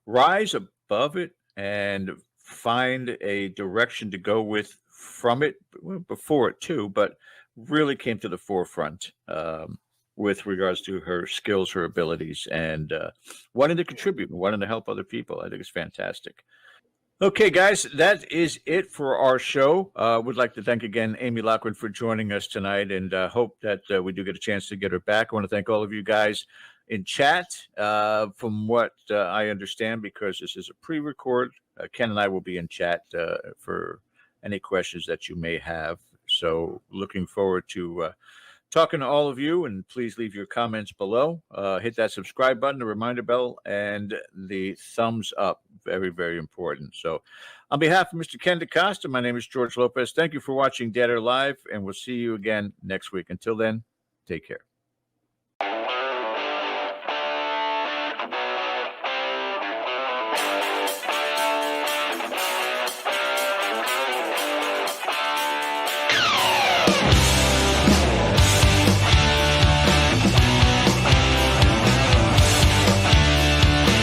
rise above it and find a direction to go with from it, before it too, but really came to the forefront with regards to her skills, her abilities, and wanting to contribute and wanting to help other people. I think it's fantastic. Okay, guys, that is it for our show. Would like to thank again Amy Loughren for joining us tonight, and hope that we do get a chance to get her back. I want to thank all of you guys in chat. From what I understand, because this is a pre-record, Ken and I will be in chat for any questions that you may have. So looking forward to talking to all of you, and please leave your comments below. Hit that subscribe button, the reminder bell, and the thumbs up. Very, very important. So on behalf of Mr. Ken DaCosta, my name is George Lopez. Thank you for watching Dead Air Live, and we'll see you again next week. Until then, take care.